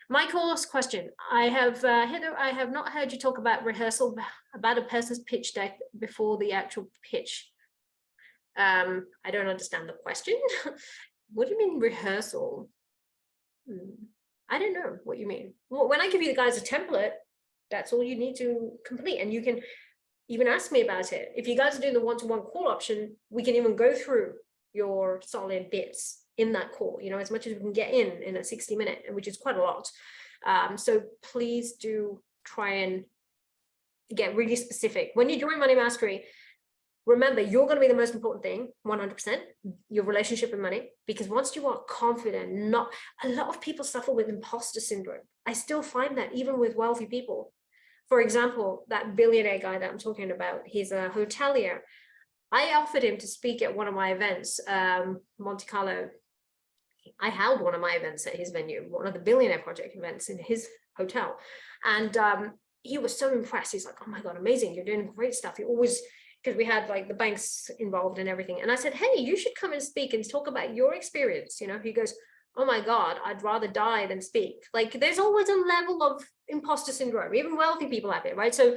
My course question. I have, Heather, I have not heard you talk about rehearsal about a person's pitch deck before the actual pitch. I don't understand the question. What do you mean rehearsal? I don't know what you mean. Well, when I give you guys a template, that's all you need to complete. And you can even ask me about it. If you guys are doing the one-to-one call option, we can even go through your solid bits in that call, you know, as much as we can get in a 60-minute, which is quite a lot. So please do try and get really specific. When you join Money Mastery, remember, you're going to be the most important thing, 100%, your relationship with money, because once you are confident, not a lot of people suffer with imposter syndrome. I still find that even with wealthy people. For example, that billionaire guy that I'm talking about, he's a hotelier. I offered him to speak at one of my events, Monte Carlo. I held one of my events at his venue, one of the Billionaire Project events in his hotel. And he was so impressed. He's like, oh my God, amazing. You're doing great stuff. You always, because we had like the banks involved and everything. And I said, hey, you should come and speak and talk about your experience. You know, he goes, oh my God, I'd rather die than speak. Like there's always a level of imposter syndrome. Even wealthy people have it, right? So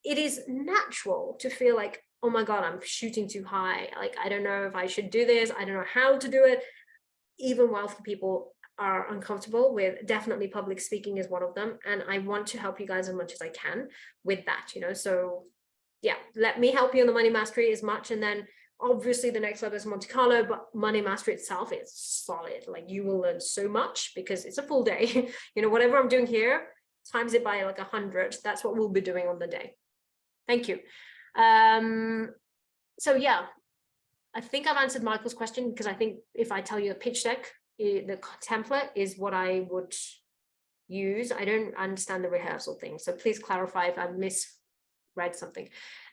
it is natural to feel like, oh my God, I'm shooting too high. Like, I don't know if I should do this. I don't know how to do it. Even wealthy people are uncomfortable with, definitely public speaking is one of them. And I want to help you guys as much as I can with that, you know? So yeah, let me help you on the money mastery as much. And then obviously the next level is Monte Carlo, but money mastery itself is solid. Like, you will learn so much because it's a full day. You know, whatever I'm doing here, times it by like 100. That's what we'll be doing on the day. Thank you. So yeah, I think I've answered Michael's question, because I think if I tell you a pitch deck, the template is what I would use. I don't understand the rehearsal thing. So please clarify if I misread something.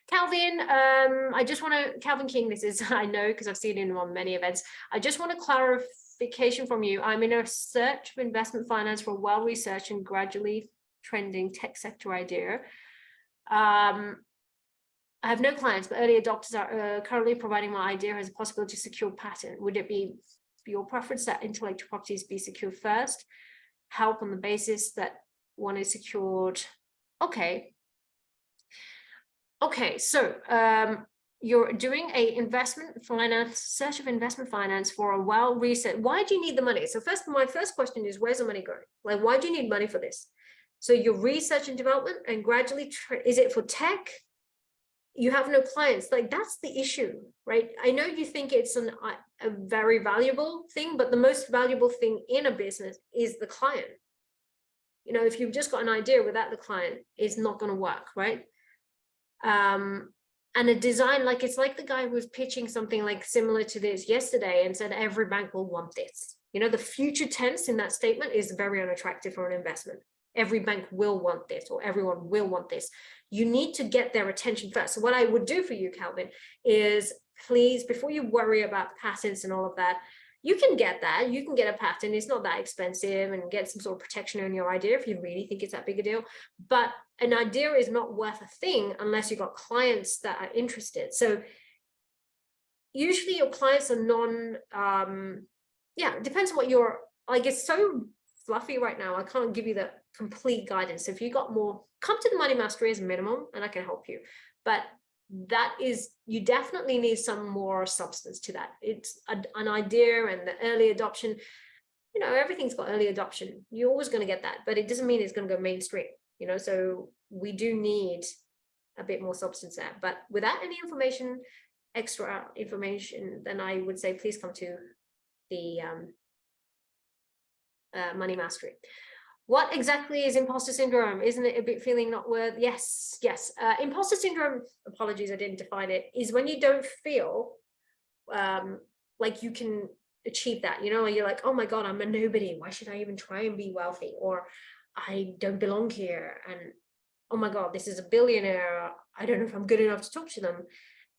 Calvin, I just want to, Calvin King, this is, I know because I've seen him on many events. I just want a clarification from you. I'm in a search of investment finance for a well-researched and gradually trending tech sector idea. I have no clients, but early adopters are currently providing my idea as a possibility to secure patent. Would it be your preference that intellectual properties be secured first? Help on the basis that one is secured. Okay. Okay, so you're doing a investment finance, search of investment finance for a well-researched. Why do you need the money? So first, my first question is, where's the money going? Like, why do you need money for this? So your research and development, and gradually, is it for tech? You have no clients. Like, that's the issue, right? I know you think it's a very valuable thing, but the most valuable thing in a business is the client. You know, if you've just got an idea without the client, it's not going to work, right? And a design, like, it's like the guy who was pitching something like similar to this yesterday and said every bank will want this. You know, the future tense in that statement is very unattractive for an investment. Every bank will want this, or everyone will want this. You need to get their attention first. So what I would do for you, Calvin, is please, before you worry about patents and all of that, you can get that. You can get a patent. It's not that expensive, and get some sort of protection on your idea if you really think it's that big a deal. But an idea is not worth a thing unless you've got clients that are interested. So usually your clients are yeah, it depends on what you're, like, it's so fluffy right now. I can't give you the complete guidance. If you got more, come to the Money Mastery as a minimum and I can help you. But that is, you definitely need some more substance to that. It's an idea, and the early adoption, you know, everything's got early adoption. You're always going to get that, but it doesn't mean it's going to go mainstream, you know. So we do need a bit more substance there. But without any information, extra information, then I would say please come to the Money Mastery. What exactly is imposter syndrome? Isn't it a bit feeling not worth? Yes. Imposter syndrome, apologies, I didn't define it, is when you don't feel like you can achieve that. You know, you're like, oh my God, I'm a nobody. Why should I even try and be wealthy? Or I don't belong here. And oh my God, this is a billionaire. I don't know if I'm good enough to talk to them.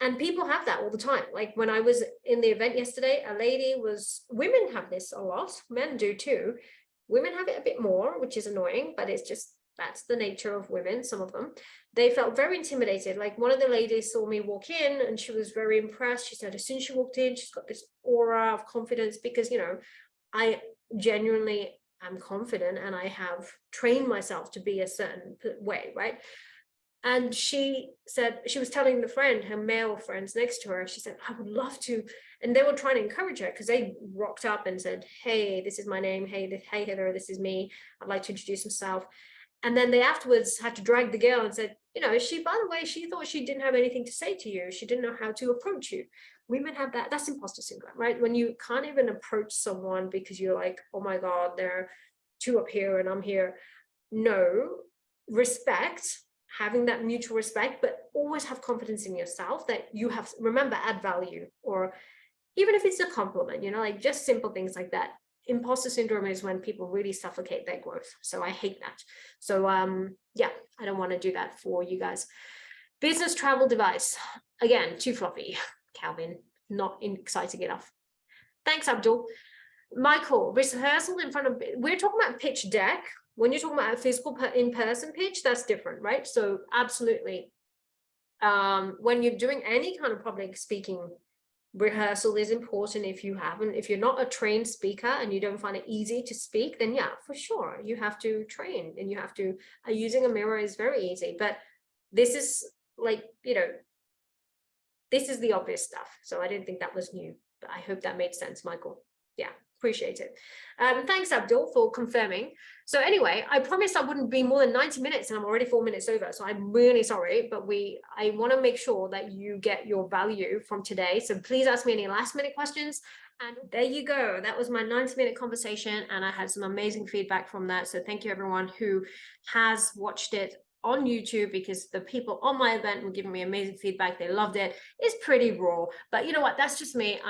And people have that all the time. Like when I was in the event yesterday, a lady was, women have this a lot, men do too. Women have it a bit more, which is annoying, but it's just, that's the nature of women, some of them. They felt very intimidated. Like one of the ladies saw me walk in and she was very impressed. She said, as soon as she walked in, she's got this aura of confidence because, you know, I genuinely am confident and I have trained myself to be a certain way, right? And she said, she was telling the friend, her male friends next to her, she said, I would love to. And they were trying to encourage her because they rocked up and said, hey, this is my name. Hey, Heather, this is me. I'd like to introduce myself. And then they afterwards had to drag the girl and said, you know, by the way, she thought she didn't have anything to say to you. She didn't know how to approach you. Women have that. That's imposter syndrome, right? When you can't even approach someone because you're like, oh my God, they're two up here and I'm here. No, respect, having that mutual respect, but always have confidence in yourself that you have, remember, add value, or even if it's a compliment, you know, like just simple things like that. Imposter syndrome is when people really suffocate their growth. So I hate that. So yeah, I don't want to do that for you guys. Business travel device. Again, too fluffy, Calvin, not exciting enough. Thanks, Abdul. Michael, rehearsal in front of, we're talking about pitch deck. When you're talking about a physical in-person pitch, that's different, right? So absolutely. When you're doing any kind of public speaking, rehearsal is important. If you're not a trained speaker and you don't find it easy to speak, then yeah, for sure, you have to train and you have to, using a mirror is very easy. But this is like, you know, this is the obvious stuff. So I didn't think that was new, but I hope that made sense, Michael. Yeah, appreciate it. Thanks, Abdul, for confirming. So anyway, I promised I wouldn't be more than 90 minutes and I'm already 4 minutes over. So I'm really sorry, but I want to make sure that you get your value from today. So please ask me any last minute questions. And there you go. That was my 90-minute conversation. And I had some amazing feedback from that. So thank you everyone who has watched it on YouTube, because the people on my event were giving me amazing feedback. They loved it. It's pretty raw, but you know what? That's just me.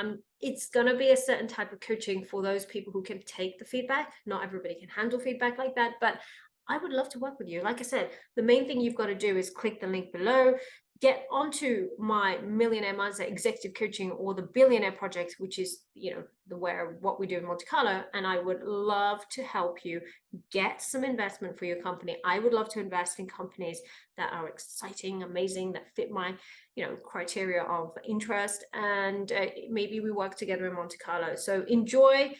It's going to be a certain type of coaching for those people who can take the feedback. Not everybody can handle feedback like that, but I would love to work with you. Like I said, the main thing you've got to do is click the link below, get onto my Millionaire Mindset Executive Coaching or the Billionaire Project, which is, what we do in Monte Carlo. And I would love to help you get some investment for your company. I would love to invest in companies that are exciting, amazing, that fit my, criteria of interest. And maybe we work together in Monte Carlo. So enjoy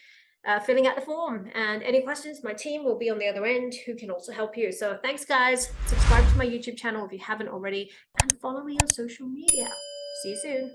filling out the form, and any questions, my team will be on the other end who can also help you. So thanks guys. Subscribe to my YouTube channel if you haven't already, and follow me on social media. See you soon.